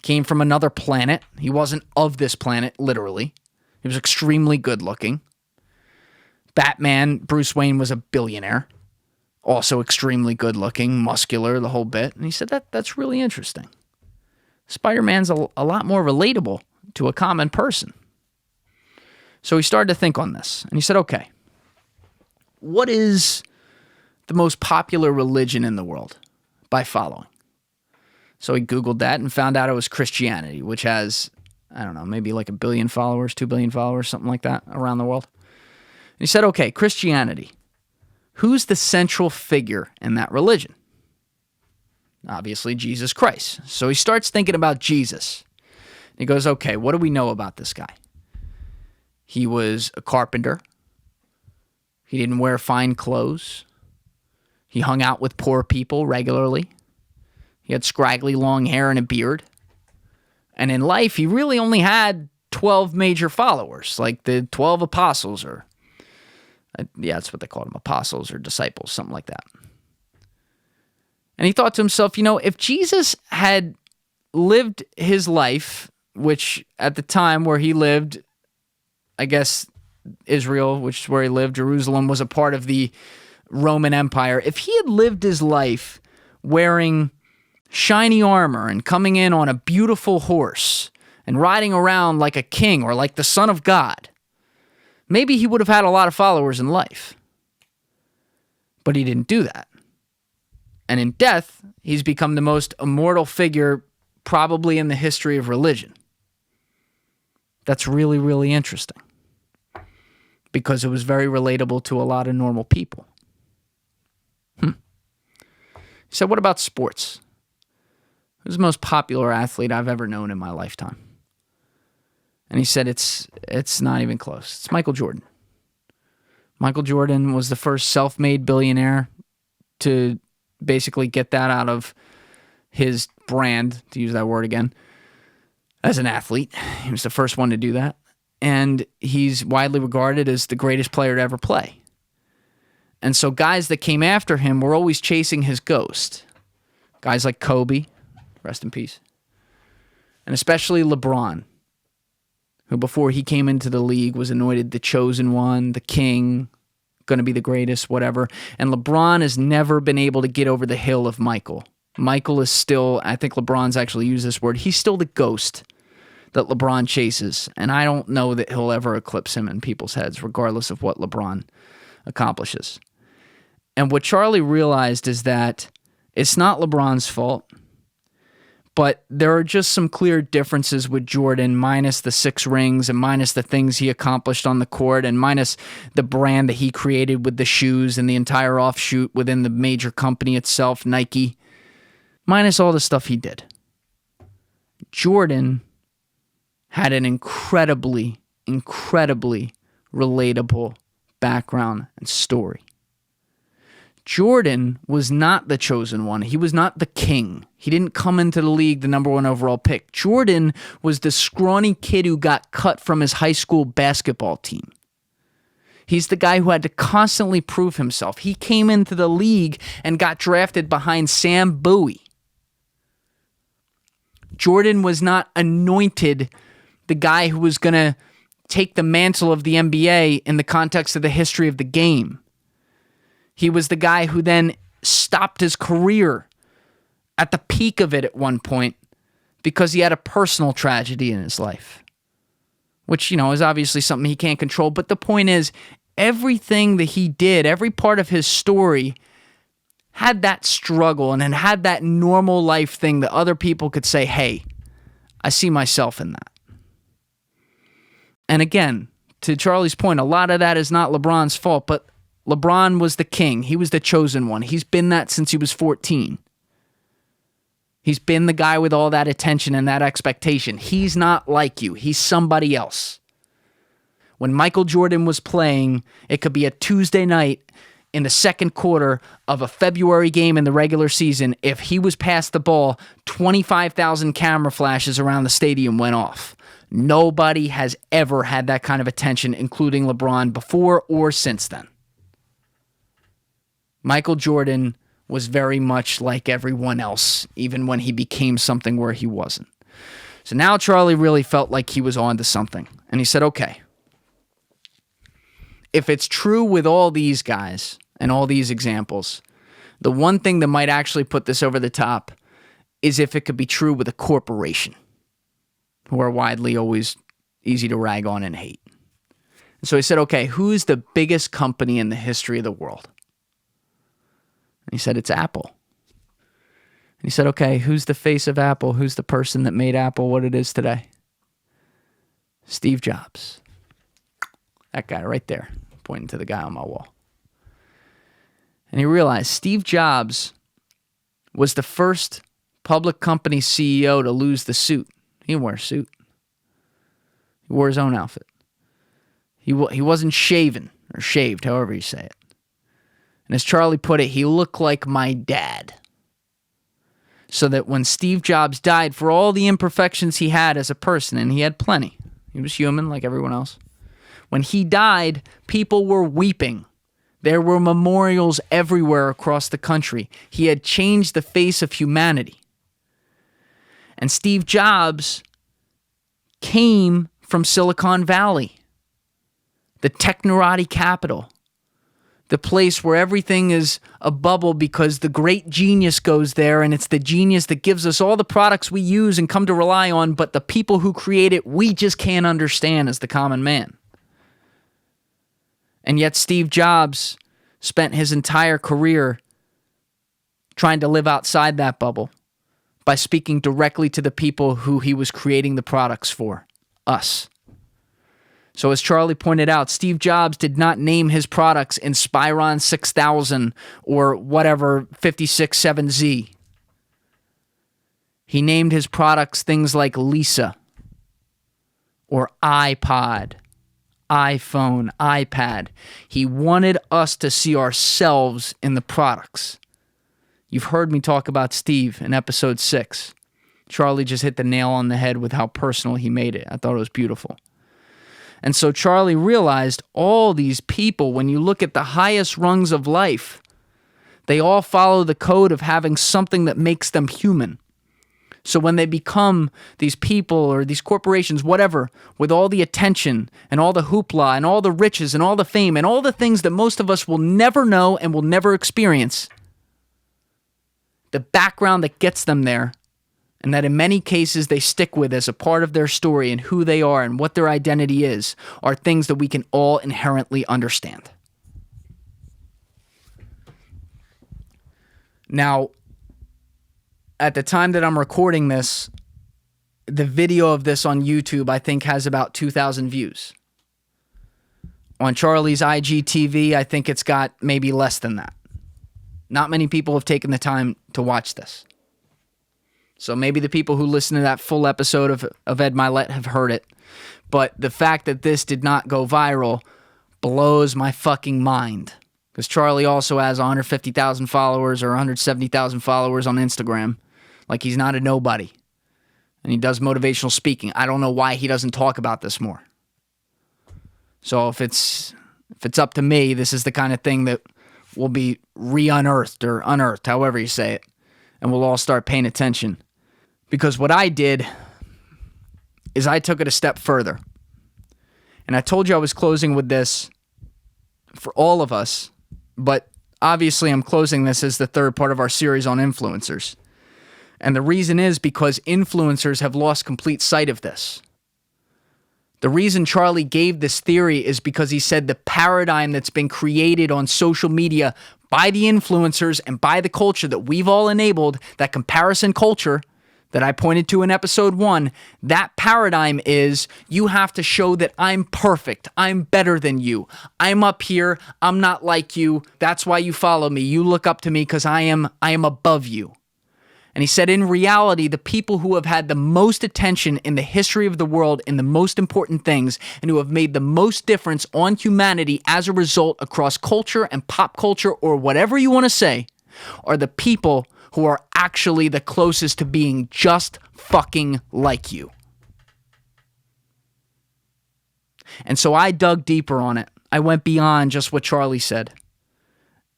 S1: came from another planet. He wasn't of this planet, literally. He was extremely good looking. Batman, Bruce Wayne, was a billionaire. Also extremely good looking, muscular, the whole bit. And he said, that's really interesting. Spider-Man's a lot more relatable to a common person. So he started to think on this, and he said, okay, what is the most popular religion in the world by following? So he Googled that and found out it was Christianity, which has, I don't know, maybe like 1 billion followers, 2 billion followers, something like that around the world. And he said, okay, Christianity. Who's the central figure in that religion? Obviously, Jesus Christ. So he starts thinking about Jesus. He goes, okay, what do we know about this guy? He was a carpenter. He didn't wear fine clothes. He hung out with poor people regularly. He had scraggly long hair and a beard. And in life, he really only had 12 major followers, like the 12 apostles, or, that's what they called them, apostles or disciples, something like that. And he thought to himself, if Jesus had lived his life, which at the time where he lived, I guess Israel, which is where he lived, Jerusalem, was a part of the Roman Empire. If he had lived his life wearing shiny armor and coming in on a beautiful horse and riding around like a king or like the Son of God, maybe he would have had a lot of followers in life. But he didn't do that. And in death, he's become the most immortal figure probably in the history of religion. That's really, really interesting, because it was very relatable to a lot of normal people. He said, what about sports? Who's the most popular athlete I've ever known in my lifetime? And he said, it's not even close. It's Michael Jordan. Michael Jordan was the first self-made billionaire to basically get that out of his brand, to use that word again, as an athlete. He was the first one to do that. And he's widely regarded as the greatest player to ever play. And so guys that came after him were always chasing his ghost. Guys like Kobe, rest in peace, and especially LeBron, who before he came into the league was anointed the chosen one, the king, going to be the greatest, whatever. And LeBron has never been able to get over the hill of Michael. Michael is still, I think LeBron's actually used this word, he's still the ghost that LeBron chases. And I don't know that he'll ever eclipse him in people's heads, regardless of what LeBron accomplishes. And what Charlie realized is that it's not LeBron's fault, but there are just some clear differences with Jordan, minus the 6 rings and minus the things he accomplished on the court and minus the brand that he created with the shoes and the entire offshoot within the major company itself, Nike, minus all the stuff he did. Jordan had an incredibly, incredibly relatable background and story. Jordan was not the chosen one. He was not the king. He didn't come into the league the number 1 overall pick. Jordan was the scrawny kid who got cut from his high school basketball team. He's the guy who had to constantly prove himself. He came into the league and got drafted behind Sam Bowie. Jordan was not anointed the guy who was going to take the mantle of the NBA in the context of the history of the game. He was the guy who then stopped his career at the peak of it at one point because he had a personal tragedy in his life, which, is obviously something he can't control. But the point is, everything that he did, every part of his story had that struggle and had that normal life thing that other people could say, hey, I see myself in that. And again, to Charlie's point, a lot of that is not LeBron's fault, but LeBron was the king. He was the chosen one. He's been that since he was 14. He's been the guy with all that attention and that expectation. He's not like you. He's somebody else. When Michael Jordan was playing, it could be a Tuesday night in the second quarter of a February game in the regular season. If he was past the ball, 25,000 camera flashes around the stadium went off. Nobody has ever had that kind of attention, including LeBron, before or since then. Michael Jordan was very much like everyone else, even when he became something where he wasn't. So now Charlie really felt like he was on to something. And he said, okay, if it's true with all these guys and all these examples, the one thing that might actually put this over the top is if it could be true with a corporation. who are widely always easy to rag on and hate. And so he said, okay, who's the biggest company in the history of the world? And he said, it's Apple. And he said, okay, who's the face of Apple? Who's the person that made Apple what it is today? Steve Jobs. That guy right there, pointing to the guy on my wall. And he realized Steve Jobs was the first public company CEO to lose the suit. He didn't wear a suit. He wore his own outfit. He wasn't shaven or shaved, however you say it. And as Charlie put it, he looked like my dad. So that when Steve Jobs died, for all the imperfections he had as a person, and he had plenty, he was human like everyone else. When he died, people were weeping. There were memorials everywhere across the country. He had changed the face of humanity. And Steve Jobs came from Silicon Valley, the technorati capital, the place where everything is a bubble because the great genius goes there, and it's the genius that gives us all the products we use and come to rely on, but the people who create it, we just can't understand as the common man. And yet Steve Jobs spent his entire career trying to live outside that bubble by speaking directly to the people who he was creating the products for, us. So as Charlie pointed out, Steve Jobs did not name his products Inspiron 6000 or whatever 567Z. He named his products things like Lisa or iPod, iPhone, iPad. He wanted us to see ourselves in the products. You've heard me talk about Steve in episode 6. Charlie just hit the nail on the head with how personal he made it. I thought it was beautiful. And so Charlie realized all these people, when you look at the highest rungs of life, they all follow the code of having something that makes them human. So when they become these people or these corporations, whatever, with all the attention and all the hoopla and all the riches and all the fame and all the things that most of us will never know and will never experience, the background that gets them there, and that in many cases they stick with as a part of their story and who they are and what their identity is, are things that we can all inherently understand. Now, at the time that I'm recording this, the video of this on YouTube, I think, has about 2,000 views. On Charlie's IGTV, I think it's got maybe less than that. Not many people have taken the time to watch this. So maybe the people who listen to that full episode of Ed Milet have heard it. But the fact that this did not go viral blows my fucking mind. Because Charlie also has 150,000 followers or 170,000 followers on Instagram. Like, he's not a nobody. And he does motivational speaking. I don't know why he doesn't talk about this more. So if it's up to me, this is the kind of thing that will be re-unearthed or unearthed, however you say it. And we'll all start paying attention. Because what I did is I took it a step further. And I told you I was closing with this for all of us, but obviously I'm closing this as the third part of our series on influencers. And the reason is because influencers have lost complete sight of this. The reason Charlie gave this theory is because he said the paradigm that's been created on social media by the influencers and by the culture that we've all enabled, that comparison culture that I pointed to in episode 1, that paradigm is you have to show that I'm perfect, I'm better than you, I'm up here, I'm not like you, that's why you follow me, you look up to me because I am above you. And he said, in reality, the people who have had the most attention in the history of the world in the most important things and who have made the most difference on humanity as a result across culture and pop culture or whatever you want to say are the people who are actually the closest to being just fucking like you. And so I dug deeper on it. I went beyond just what Charlie said.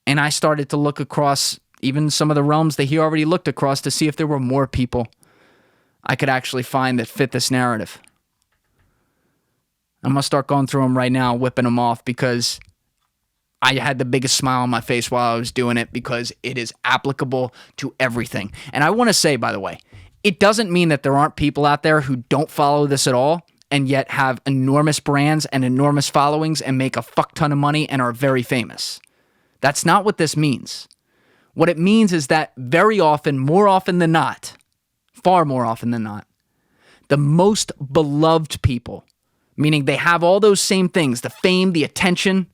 S1: And I started to look across even some of the realms that he already looked across to see if there were more people I could actually find that fit this narrative. I'm going to start going through them right now, whipping them off, because I had the biggest smile on my face while I was doing it because it is applicable to everything. And I want to say, by the way, It doesn't mean that there aren't people out there who don't follow this at all and yet have enormous brands and enormous followings and make a fuck ton of money and are very famous. That's not what this means. What it means is that very often, more often than not, far more often than not, the most beloved people, meaning they have all those same things, the fame, the attention,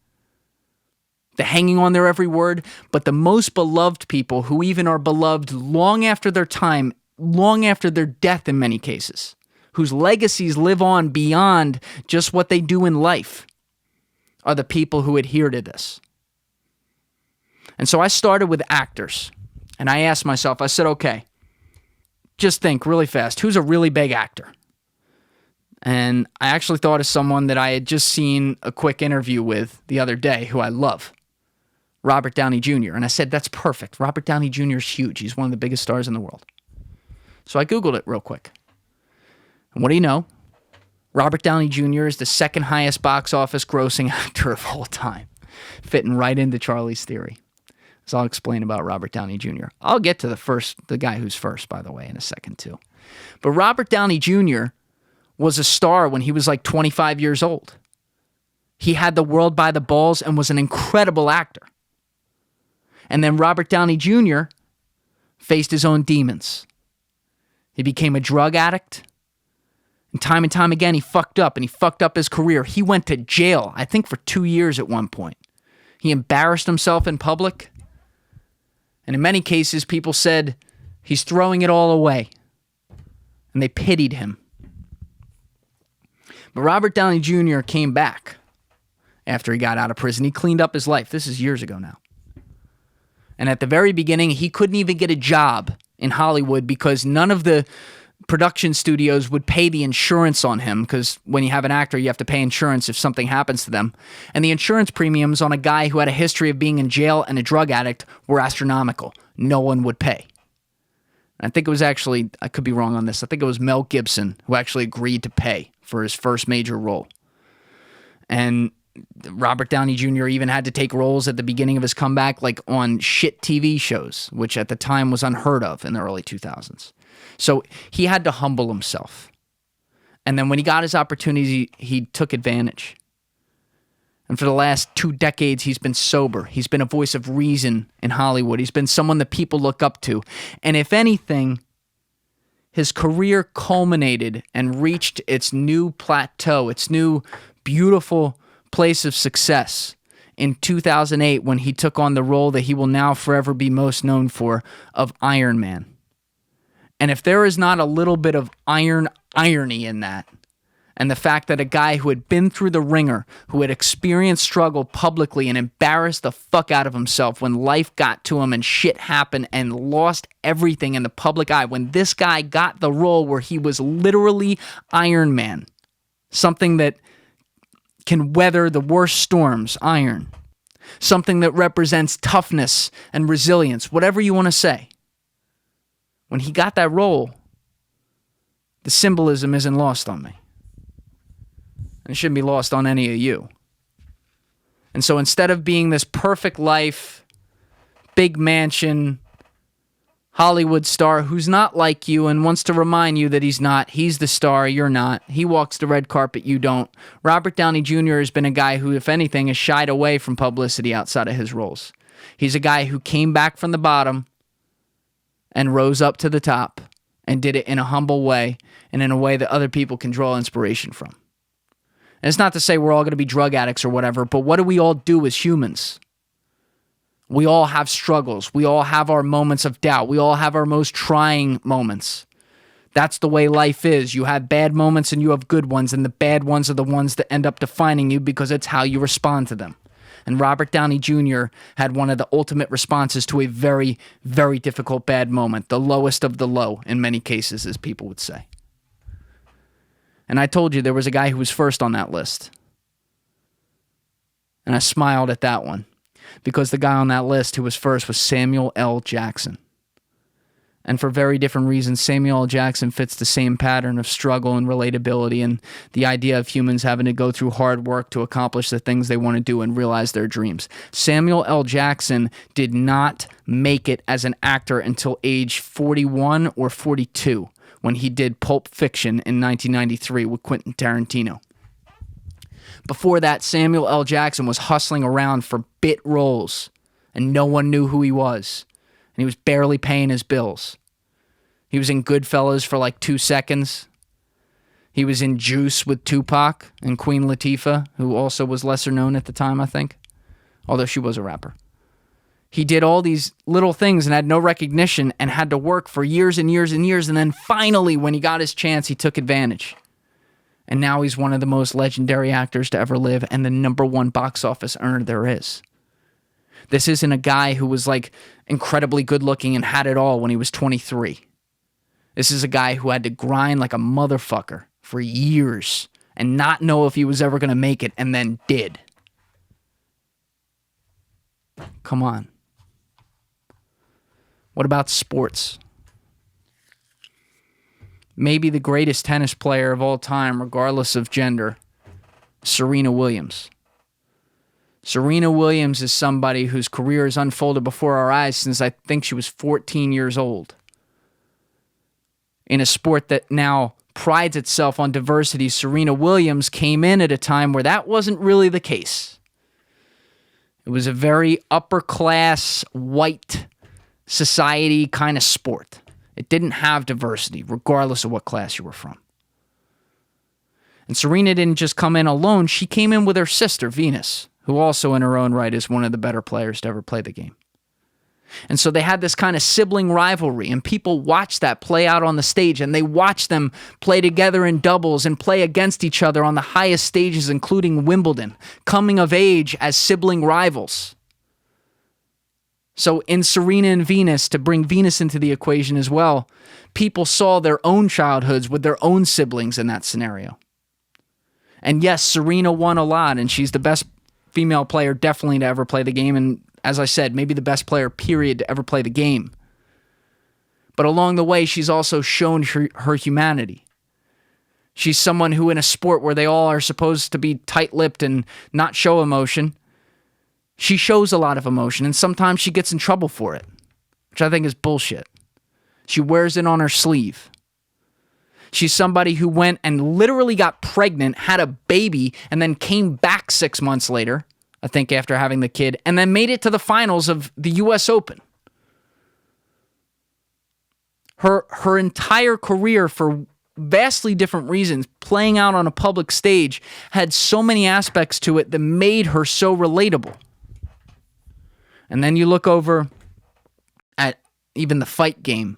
S1: the hanging on their every word, but the most beloved people who even are beloved long after their time, long after their death in many cases, whose legacies live on beyond just what they do in life, are the people who adhere to this. And so I started with actors, and I asked myself, I said, okay, just think really fast, who's a really big actor? And I actually thought of someone that I had just seen a quick interview with the other day, who I love, Robert Downey Jr. And I said, that's perfect. Robert Downey Jr. is huge. He's one of the biggest stars in the world. So I Googled it real quick. And what do you know? Robert Downey Jr. is the second highest box office grossing actor of all time, fitting right into Charlie's theory. So I'll explain about Robert Downey Jr. I'll get to the guy who's first, by the way, in a second too. But Robert Downey Jr. was a star when he was like 25 years old. He had the world by the balls and was an incredible actor. And then Robert Downey Jr. faced his own demons. He became a drug addict. And time again, he fucked up, and he fucked up his career. He went to jail, I think for 2 years at one point. He embarrassed himself in public. And in many cases, people said, he's throwing it all away. And they pitied him. But Robert Downey Jr. came back after he got out of prison. He cleaned up his life. This is years ago now. And at the very beginning, he couldn't even get a job in Hollywood because none of the production studios would pay the insurance on him, because when you have an actor, you have to pay insurance if something happens to them. And the insurance premiums on a guy who had a history of being in jail and a drug addict were astronomical. No one would pay. I think it was actually, I could be wrong on this, I think it was Mel Gibson who actually agreed to pay for his first major role. And Robert Downey Jr. even had to take roles at the beginning of his comeback, like on shit TV shows, which at the time was unheard of in the early 2000s. So he had to humble himself. And then when he got his opportunity, he took advantage. And for the last 2 decades, he's been sober. He's been a voice of reason in Hollywood. He's been someone that people look up to. And if anything, his career culminated and reached its new plateau, its new beautiful place of success in 2008 when he took on the role that he will now forever be most known for, of Iron Man. And if there is not a little bit of irony in that, and the fact that a guy who had been through the ringer, who had experienced struggle publicly and embarrassed the fuck out of himself when life got to him and shit happened and lost everything in the public eye, when this guy got the role where he was literally Iron Man, something that can weather the worst storms, iron, something that represents toughness and resilience, whatever you want to say. When he got that role, the symbolism isn't lost on me. And it shouldn't be lost on any of you. And so instead of being this perfect life, big mansion, Hollywood star who's not like you and wants to remind you that he's not, he's the star, you're not. He walks the red carpet, you don't. Robert Downey Jr. has been a guy who, if anything, has shied away from publicity outside of his roles. He's a guy who came back from the bottom and rose up to the top and did it in a humble way and in a way that other people can draw inspiration from. And it's not to say we're all going to be drug addicts or whatever, but what do we all do as humans? We all have struggles. We all have our moments of doubt. We all have our most trying moments. That's the way life is. You have bad moments and you have good ones, and the bad ones are the ones that end up defining you because it's how you respond to them. And Robert Downey Jr. had one of the ultimate responses to a very, very difficult bad moment, the lowest of the low in many cases, as people would say. And I told you there was a guy who was first on that list. And I smiled at that one, because the guy on that list who was first was Samuel L. Jackson. And for very different reasons, Samuel L. Jackson fits the same pattern of struggle and relatability and the idea of humans having to go through hard work to accomplish the things they want to do and realize their dreams. Samuel L. Jackson did not make it as an actor until age 41 or 42 when he did Pulp Fiction in 1993 with Quentin Tarantino. Before that, Samuel L. Jackson was hustling around for bit roles, and no one knew who he was. And he was barely paying his bills. He was in Goodfellas for like 2 seconds. He was in Juice with Tupac and Queen Latifah, who also was lesser known at the time, I think, although she was a rapper. He did all these little things and had no recognition and had to work for years and years and years, and then finally, when he got his chance, he took advantage. And now he's one of the most legendary actors to ever live and the #1 box office earner there is. This isn't a guy who was like incredibly good looking and had it all when he was 23. This is a guy who had to grind like a motherfucker for years and not know if he was ever going to make it, and then did. Come on. What about sports? Maybe the greatest tennis player of all time, regardless of gender, Serena Williams. Serena Williams is somebody whose career has unfolded before our eyes since I think she was 14 years old. In a sport that now prides itself on diversity, Serena Williams came in at a time where that wasn't really the case. It was a very upper-class, white society kind of sport. It didn't have diversity, regardless of what class you were from. And Serena didn't just come in alone. She came in with her sister, Venus, who also in her own right is one of the better players to ever play the game. And so they had this kind of sibling rivalry, and people watched that play out on the stage, and they watched them play together in doubles and play against each other on the highest stages, including Wimbledon, coming of age as sibling rivals. So in Serena and Venus, to bring Venus into the equation as well, people saw their own childhoods with their own siblings in that scenario. And yes, Serena won a lot, and she's the best female player definitely to ever play the game, and as I said, maybe the best player, period, to ever play the game. But along the way, she's also shown her humanity. She's someone who in a sport where they all are supposed to be tight-lipped and not show emotion, she shows a lot of emotion, and sometimes she gets in trouble for it, which I think is bullshit. She wears it on her sleeve. She's somebody who went and literally got pregnant, had a baby, and then came back 6 months later, I think after having the kid, and then made it to the finals of the U.S. Open. Her entire career, for vastly different reasons, playing out on a public stage, had so many aspects to it that made her so relatable. And then you look over at even the fight game,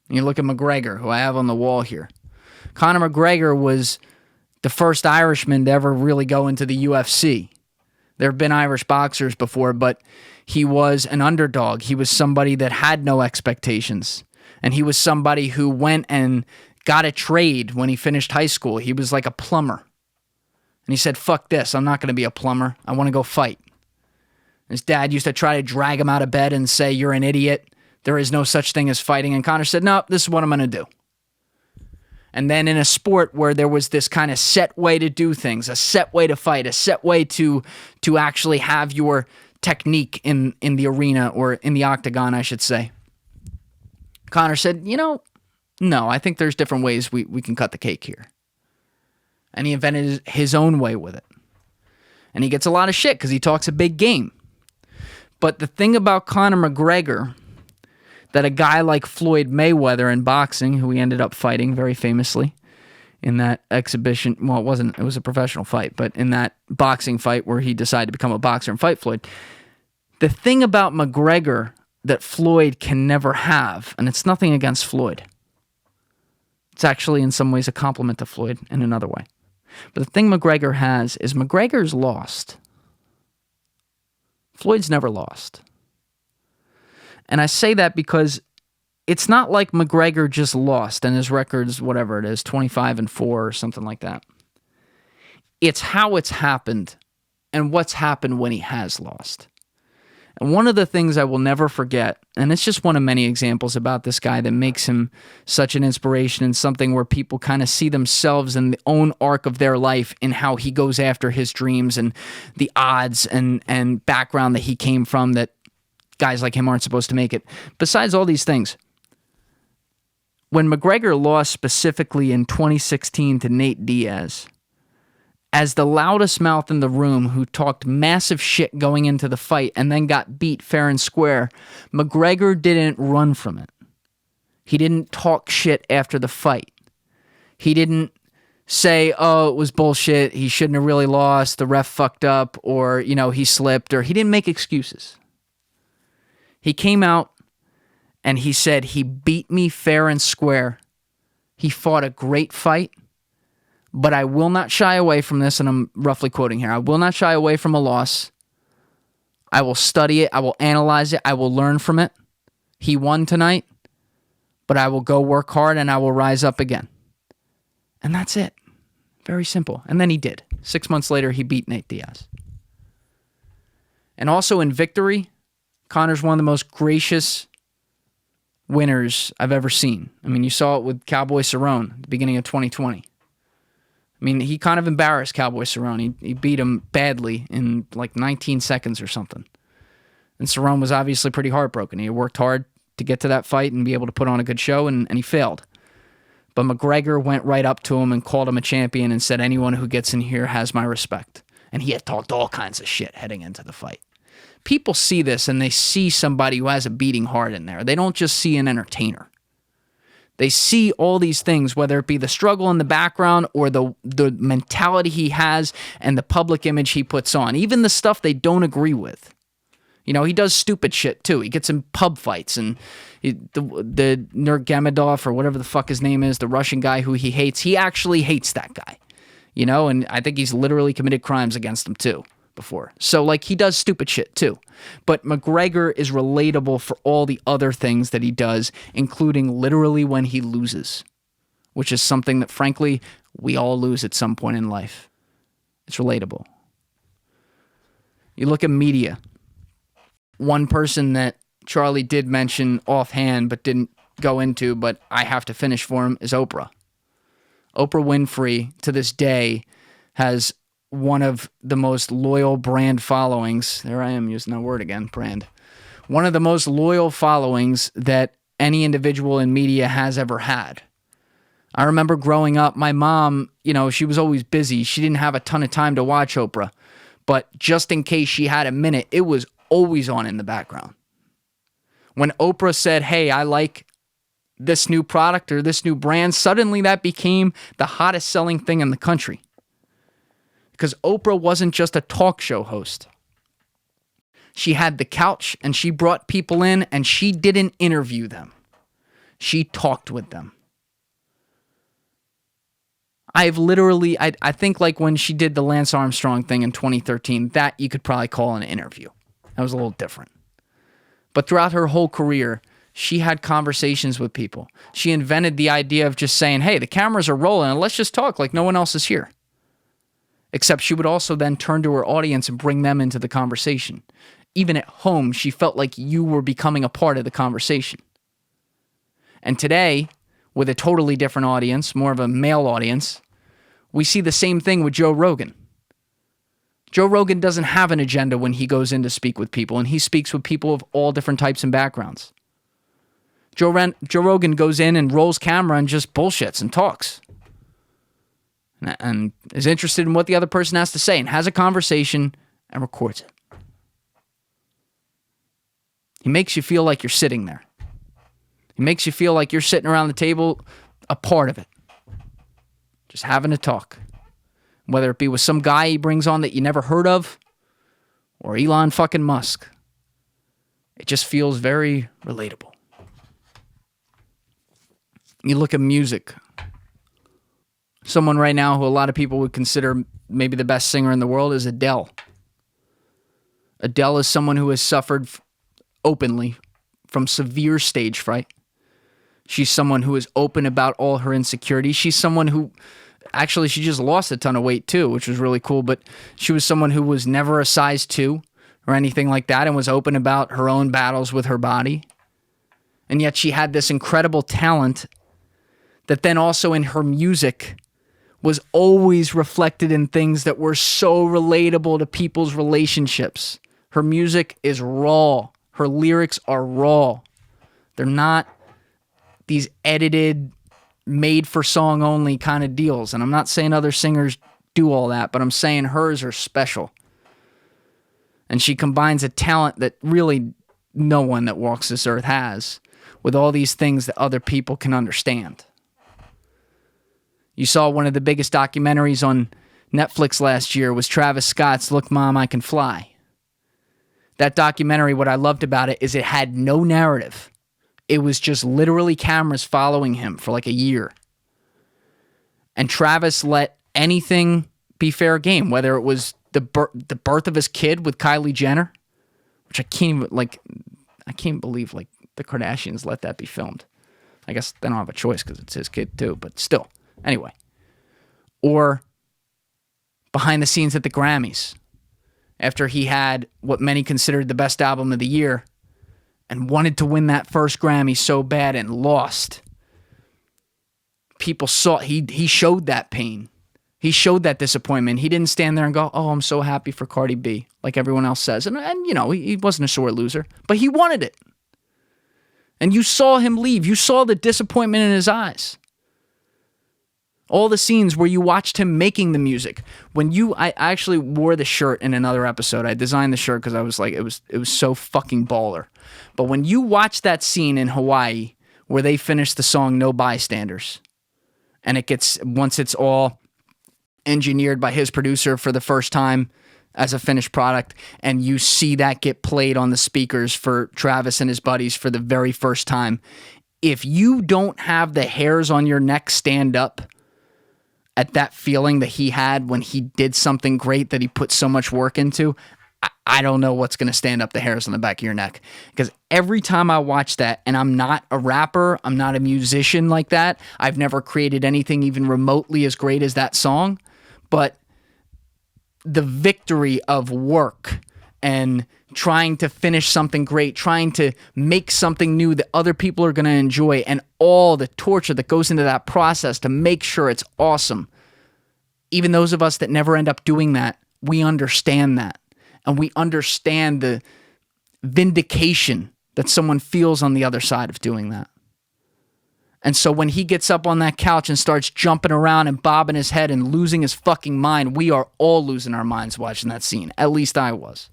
S1: and you look at McGregor, who I have on the wall here. Conor McGregor was the first Irishman to ever really go into the UFC. There have been Irish boxers before, but he was an underdog. He was somebody that had no expectations. And he was somebody who went and got a trade when he finished high school. He was like a plumber. And he said, fuck this, I'm not going to be a plumber. I want to go fight. His dad used to try to drag him out of bed and say, you're an idiot. There is no such thing as fighting. And Conor said, no, this is what I'm going to do. And then in a sport where there was this kind of set way to do things, a set way to fight, a set way to actually have your technique in the arena, or in the octagon, I should say, Conor said, no, I think there's different ways we can cut the cake here. And he invented his own way with it. And he gets a lot of shit because he talks a big game. But the thing about Conor McGregor that a guy like Floyd Mayweather in boxing, who he ended up fighting very famously in that exhibition, well, it was a professional fight, but in that boxing fight where he decided to become a boxer and fight Floyd, the thing about McGregor that Floyd can never have, and it's nothing against Floyd, it's actually in some ways a compliment to Floyd in another way, but the thing McGregor has is McGregor's lost. Floyd's never lost. And I say that because it's not like McGregor just lost and his record's whatever it is, 25-4 or something like that. It's how it's happened and what's happened when he has lost. And one of the things I will never forget, and it's just one of many examples about this guy that makes him such an inspiration and something where people kind of see themselves in the own arc of their life in how he goes after his dreams and the odds and background that he came from that guys like him aren't supposed to make it. Besides all these things, when McGregor lost specifically in 2016 to Nate Diaz, as the loudest mouth in the room who talked massive shit going into the fight and then got beat fair and square, McGregor didn't run from it. He didn't talk shit after the fight. He didn't say, oh, it was bullshit, he shouldn't have really lost, the ref fucked up, or, he slipped, or he didn't make excuses. He came out and he said, he beat me fair and square. He fought a great fight. But I will not shy away from this, and I'm roughly quoting here. I will not shy away from a loss. I will study it. I will analyze it. I will learn from it. He won tonight, but I will go work hard, and I will rise up again. And that's it. Very simple. And then he did. 6 months later, he beat Nate Diaz. And also in victory, Conor's one of the most gracious winners I've ever seen. I mean, you saw it with Cowboy Cerrone at the beginning of 2020. I mean, he kind of embarrassed Cowboy Cerrone. He beat him badly in like 19 seconds or something. And Cerrone was obviously pretty heartbroken. He worked hard to get to that fight and be able to put on a good show, and he failed. But McGregor went right up to him and called him a champion and said, anyone who gets in here has my respect. And he had talked all kinds of shit heading into the fight. People see this and they see somebody who has a beating heart in there. They don't just see an entertainer. They see all these things, whether it be the struggle in the background or the mentality he has and the public image he puts on. Even the stuff they don't agree with. He does stupid shit too. He gets in pub fights, and the Nurmagomedov or whatever the fuck his name is, the Russian guy who he hates, he actually hates that guy. And I think he's literally committed crimes against him too before. So he does stupid shit too. But McGregor is relatable for all the other things that he does, including literally when he loses, which is something that, frankly, we all lose at some point in life. It's relatable. You look at media. One person that Charlie did mention offhand but didn't go into, but I have to finish for him, is Oprah. Oprah Winfrey, to this day, has one of the most loyal brand followings. There I am using that word again, brand. One of the most loyal followings that any individual in media has ever had. I remember growing up, my mom, she was always busy. She didn't have a ton of time to watch Oprah. But just in case she had a minute, it was always on in the background. When Oprah said, hey, I like this new product or this new brand, suddenly that became the hottest selling thing in the country. Because Oprah wasn't just a talk show host. She had the couch and she brought people in and she didn't interview them. She talked with them. I think when she did the Lance Armstrong thing in 2013, that you could probably call an interview. That was a little different. But throughout her whole career, she had conversations with people. She invented the idea of just saying, hey, the cameras are rolling and let's just talk like no one else is here. Except she would also then turn to her audience and bring them into the conversation. Even at home, she felt like you were becoming a part of the conversation. And today, with a totally different audience, more of a male audience, we see the same thing with Joe Rogan. Joe Rogan doesn't have an agenda when he goes in to speak with people, and he speaks with people of all different types and backgrounds. Joe Rogan goes in and rolls camera and just bullshits and talks. And is interested in what the other person has to say and has a conversation and records it. He makes you feel like you're sitting there. He makes you feel like you're sitting around the table, a part of it. Just having a talk. Whether it be with some guy he brings on that you never heard of or Elon fucking Musk. It just feels very relatable. You look at music. Someone right now who a lot of people would consider maybe the best singer in the world is Adele. Adele is someone who has suffered openly from severe stage fright. She's someone who is open about all her insecurities. She's someone who, actually, she just lost a ton of weight too, which was really cool, but she was someone who was never a size 2, or anything like that, and was open about her own battles with her body. And yet she had this incredible talent that then also in her music was always reflected in things that were so relatable to people's relationships. Her music is raw. Her lyrics are raw. They're not these edited, made-for-song only kind of deals. And I'm not saying other singers do all that, but I'm saying hers are special. And she combines a talent that really no one that walks this earth has with all these things that other people can understand. You saw one of the biggest documentaries on Netflix last year was Travis Scott's Look Mom, I Can Fly. That documentary, what I loved about it is it had no narrative. It was just literally cameras following him for like a year. And Travis let anything be fair game, whether it was the birth of his kid with Kylie Jenner, which I can't even believe like the Kardashians let that be filmed. I guess they don't have a choice because it's his kid too, but still. Anyway. Or behind the scenes at the Grammys, after he had what many considered the best album of the year and wanted to win that first Grammy so bad and lost. People saw, he showed that pain. He showed that disappointment. He didn't stand there and go, oh, I'm so happy for Cardi B, like everyone else says. And you know, he wasn't a sore loser, but he wanted it. And you saw him leave. You saw the disappointment in his eyes. All the scenes where you watched him making the music. I actually wore the shirt in another episode. I designed the shirt because I was like, it was so fucking baller. But when you watch that scene in Hawaii where they finish the song No Bystanders, and once it's all engineered by his producer for the first time as a finished product, and you see that get played on the speakers for Travis and his buddies for the very first time, if you don't have the hairs on your neck stand up at that feeling that he had when he did something great that he put so much work into, I don't know what's going to stand up the hairs on the back of your neck. Because every time I watch that, and I'm not a rapper, I'm not a musician like that, I've never created anything even remotely as great as that song, but the victory of work and trying to finish something great, trying to make something new that other people are going to enjoy, and all the torture that goes into that process to make sure it's awesome. Even those of us that never end up doing that, we understand that. And we understand the vindication that someone feels on the other side of doing that. And so when he gets up on that couch and starts jumping around and bobbing his head and losing his fucking mind, we are all losing our minds watching that scene. At least I was.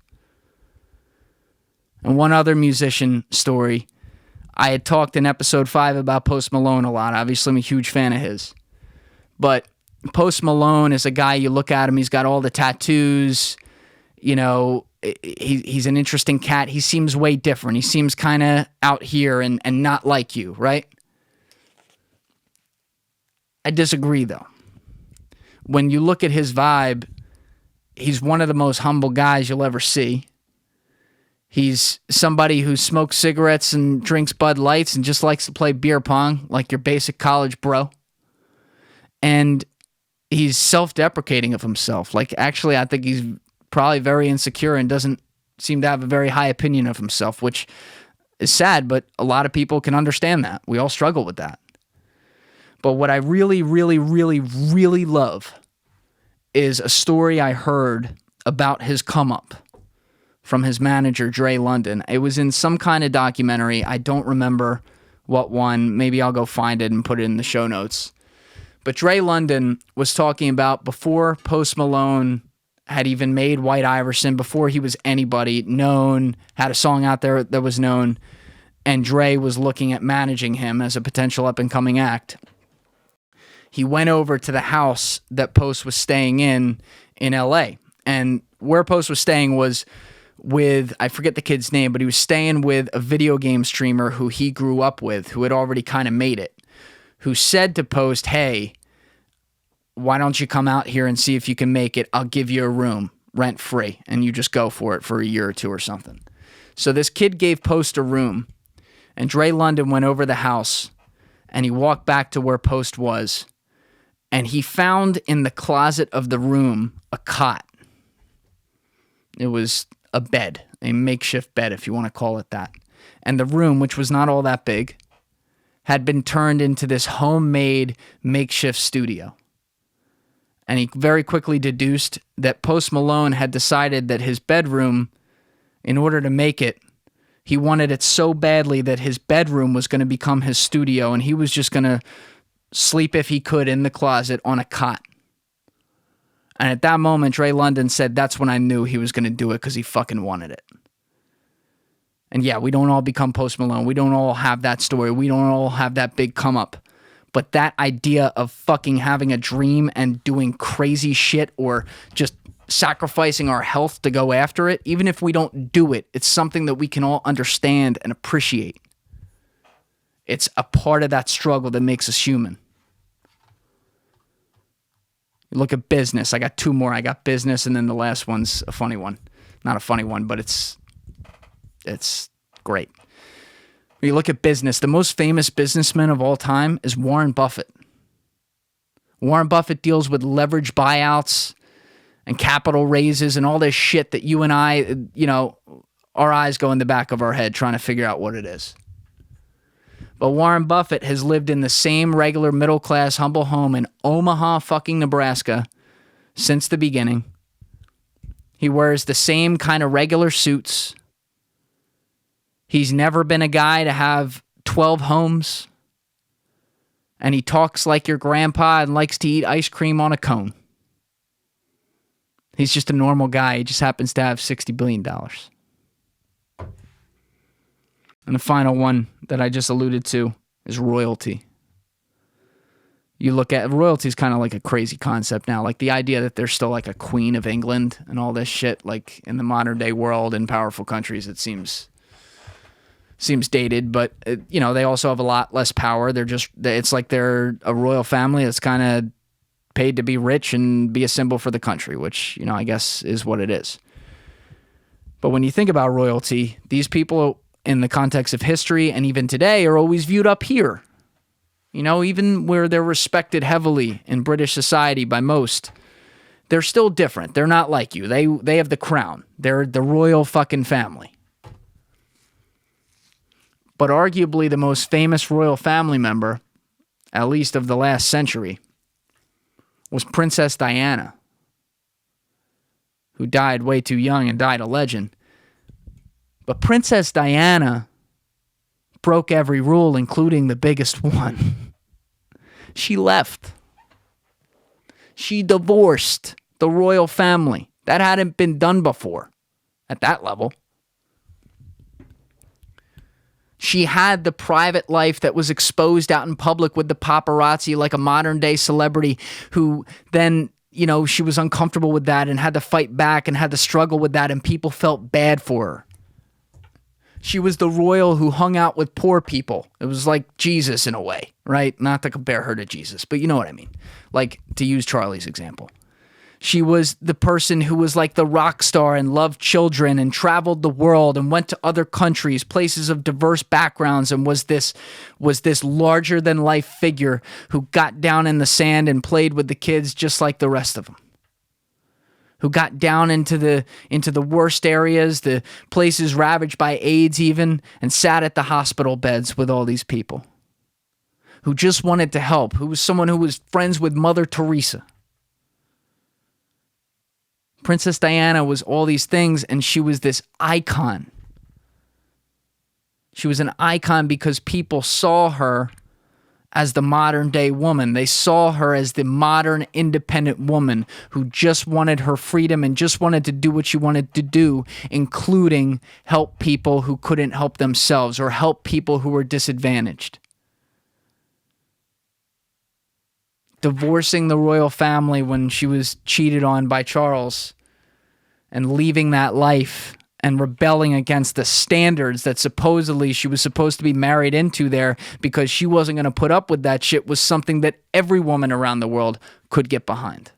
S1: And one other musician story, I had talked in episode 5 about Post Malone a lot. Obviously, I'm a huge fan of his. But Post Malone is a guy, you look at him, he's got all the tattoos. You know, he's an interesting cat. He seems way different. He seems kind of out here and not like you, right? I disagree, though. When you look at his vibe, he's one of the most humble guys you'll ever see. He's somebody who smokes cigarettes and drinks Bud Lights and just likes to play beer pong like your basic college bro. And he's self-deprecating of himself. Like, actually, I think he's probably very insecure and doesn't seem to have a very high opinion of himself, which is sad, but a lot of people can understand that. We all struggle with that. But what I really, really, really, really love is a story I heard about his come-up from his manager, Dre London. It was in some kind of documentary. I don't remember what one. Maybe I'll go find it and put it in the show notes. But Dre London was talking about before Post Malone had even made White Iverson, before he was anybody known, had a song out there that was known, and Dre was looking at managing him as a potential up-and-coming act. He went over to the house that Post was staying in LA. And where Post was staying was with, I forget the kid's name, but he was staying with a video game streamer who he grew up with, who had already kind of made it, who said to Post, hey, why don't you come out here and see if you can make it? I'll give you a room rent free and you just go for it for a year or two or something. So this kid gave Post a room, and Dre London went over the house and he walked back to where Post was, and he found in the closet of the room a cot. It was a bed, a makeshift bed, if you want to call it that. And the room, which was not all that big, had been turned into this homemade makeshift studio. And he very quickly deduced that Post Malone had decided that his bedroom, in order to make it, he wanted it so badly that his bedroom was going to become his studio, and he was just going to sleep if he could in the closet on a cot. And at that moment, Dre London said, that's when I knew he was going to do it, because he fucking wanted it. And yeah, we don't all become Post Malone. We don't all have that story. We don't all have that big come up. But that idea of fucking having a dream and doing crazy shit, or just sacrificing our health to go after it, even if we don't do it, it's something that we can all understand and appreciate. It's a part of that struggle that makes us human. You look at business. I got two more. I got business, and then the last one's a funny one. Not a funny one, but it's great. When you look at business, the most famous businessman of all time is Warren Buffett. Warren Buffett deals with leverage buyouts and capital raises and all this shit that you and I, our eyes go in the back of our head trying to figure out what it is. But Warren Buffett has lived in the same regular middle-class humble home in Omaha, fucking Nebraska since the beginning. He wears the same kind of regular suits. He's never been a guy to have 12 homes. And he talks like your grandpa and likes to eat ice cream on a cone. He's just a normal guy. He just happens to have $60 billion. And the final one that I just alluded to is royalty. You look at royalty is kind of like a crazy concept now. Like the idea that there's still like a queen of England and all this shit, like in the modern day world in powerful countries, it seems dated, but they also have a lot less power. It's like they're a royal family that's kind of paid to be rich and be a symbol for the country, which, I guess is what it is. But when you think about royalty, these people in the context of history and even today are always viewed up here. Even where they're respected heavily in British society by most, they're still different. They're not like you. They have the crown. They're the royal fucking family. But arguably the most famous royal family member, at least of the last century, was Princess Diana, who died way too young and died a legend. But Princess Diana broke every rule, including the biggest one. She left. She divorced the royal family. That hadn't been done before at that level. She had the private life that was exposed out in public with the paparazzi, like a modern day celebrity who then, she was uncomfortable with that and had to fight back and had to struggle with that, and people felt bad for her. She was the royal who hung out with poor people. It was like Jesus in a way, right? Not to compare her to Jesus, but you know what I mean. Like, to use Charlie's example. She was the person who was like the rock star and loved children and traveled the world and went to other countries, places of diverse backgrounds, and was this larger than life figure who got down in the sand and played with the kids just like the rest of them. Who got down into the worst areas, the places ravaged by AIDS even, and sat at the hospital beds with all these people. Who just wanted to help, who was someone who was friends with Mother Teresa. Princess Diana was all these things, and she was this icon. She was an icon because people saw her as the modern day woman. They saw her as the modern independent woman who just wanted her freedom and just wanted to do what she wanted to do, including help people who couldn't help themselves or help people who were disadvantaged. Divorcing the royal family when she was cheated on by Charles and leaving that life and rebelling against the standards that supposedly she was supposed to be married into there because she wasn't going to put up with that shit was something that every woman around the world could get behind.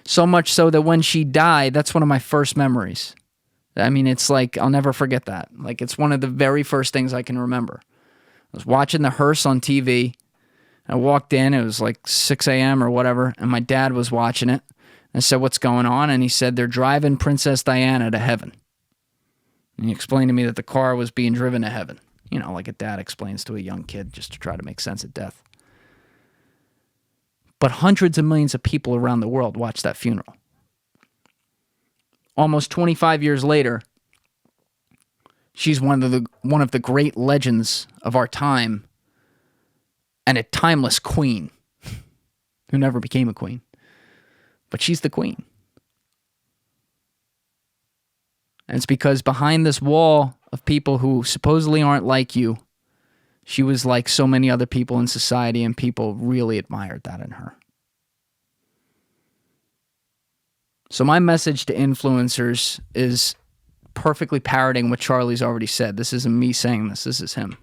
S1: So much so that when she died, that's one of my first memories. I mean, it's like, I'll never forget that. Like, it's one of the very first things I can remember. I was watching the hearse on TV. I walked in, it was like 6 a.m. or whatever, and my dad was watching it. I said, what's going on? And he said, they're driving Princess Diana to heaven. And he explained to me that the car was being driven to heaven. You know, like a dad explains to a young kid just to try to make sense of death. But hundreds of millions of people around the world watched that funeral. Almost 25 years later, she's one of the great legends of our time and a timeless queen who never became a queen. But she's the queen. And it's because behind this wall of people who supposedly aren't like you, she was like so many other people in society, and people really admired that in her. So my message to influencers is perfectly parroting what Charlie's already said. This isn't me saying this. This is him.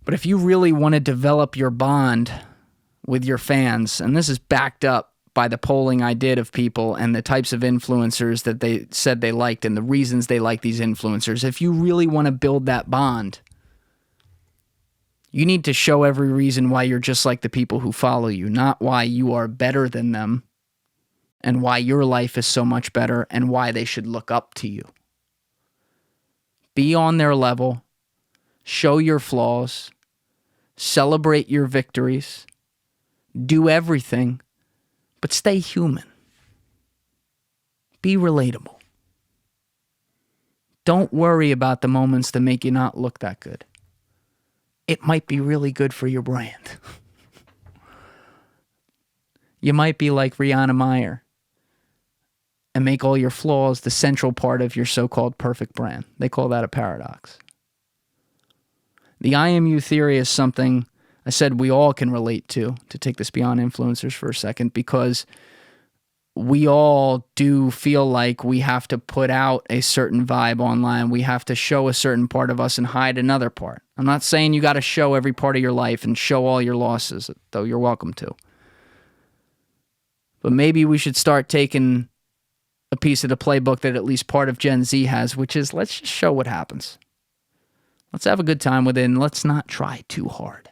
S1: But if you really want to develop your bond with your fans, and this is backed up by the polling I did of people and the types of influencers that they said they liked and the reasons they like these influencers, if you really want to build that bond, you need to show every reason why you're just like the people who follow you, not why you are better than them and why your life is so much better and why they should look up to you. Be on their level, show your flaws, celebrate your victories, do everything, but stay human. Be relatable. Don't worry about the moments that make you not look that good. It might be really good for your brand. You might be like Rihanna Meyer and make all your flaws the central part of your so-called perfect brand. They call that a paradox. The IMU theory is something I said we all can relate to take this beyond influencers for a second, because we all do feel like we have to put out a certain vibe online. We have to show a certain part of us and hide another part. I'm not saying you got to show every part of your life and show all your losses, though you're welcome to. But maybe we should start taking a piece of the playbook that at least part of Gen Z has, which is let's just show what happens. Let's have a good time with it, and let's not try too hard.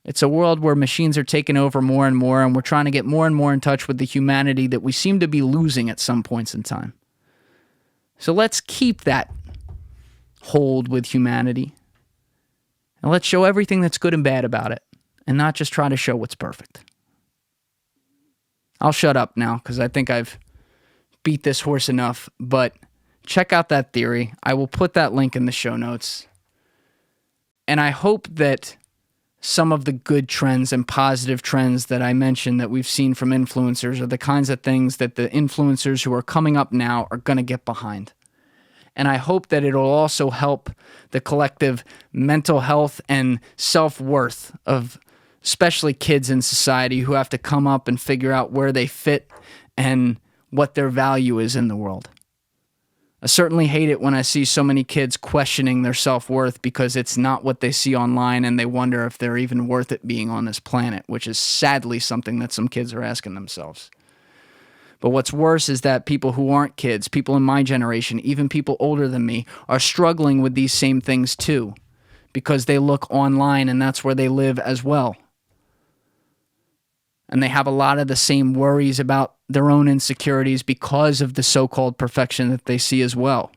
S1: It's a world where machines are taking over more and more, and we're trying to get more and more in touch with the humanity that we seem to be losing at some points in time. So let's keep that hold with humanity, and let's show everything that's good and bad about it, and not just try to show what's perfect. I'll shut up now, because I think I've beat this horse enough, but check out that theory. I will put that link in the show notes. And I hope that some of the good trends and positive trends that I mentioned that we've seen from influencers are the kinds of things that the influencers who are coming up now are going to get behind. And I hope that it'll also help the collective mental health and self-worth of especially kids in society who have to come up and figure out where they fit and what their value is in the world. I certainly hate it when I see so many kids questioning their self-worth because it's not what they see online, and they wonder if they're even worth it being on this planet, which is sadly something that some kids are asking themselves. But what's worse is that people who aren't kids, people in my generation, even people older than me, are struggling with these same things too, because they look online and that's where they live as well. And they have a lot of the same worries about their own insecurities because of the so-called perfection that they see as well.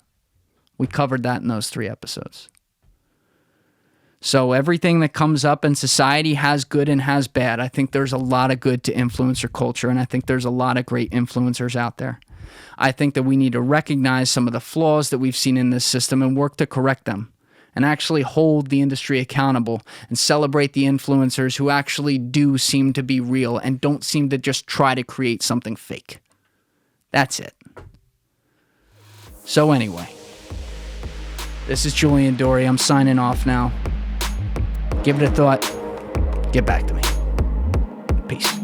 S1: We covered that in those 3 episodes. So everything that comes up in society has good and has bad. I think there's a lot of good to influencer culture, and I think there's a lot of great influencers out there. I think that we need to recognize some of the flaws that we've seen in this system and work to correct them, and actually hold the industry accountable and celebrate the influencers who actually do seem to be real and don't seem to just try to create something fake. That's it. So anyway, this is Julian Dorey. I'm signing off now. Give it a thought. Get back to me. Peace.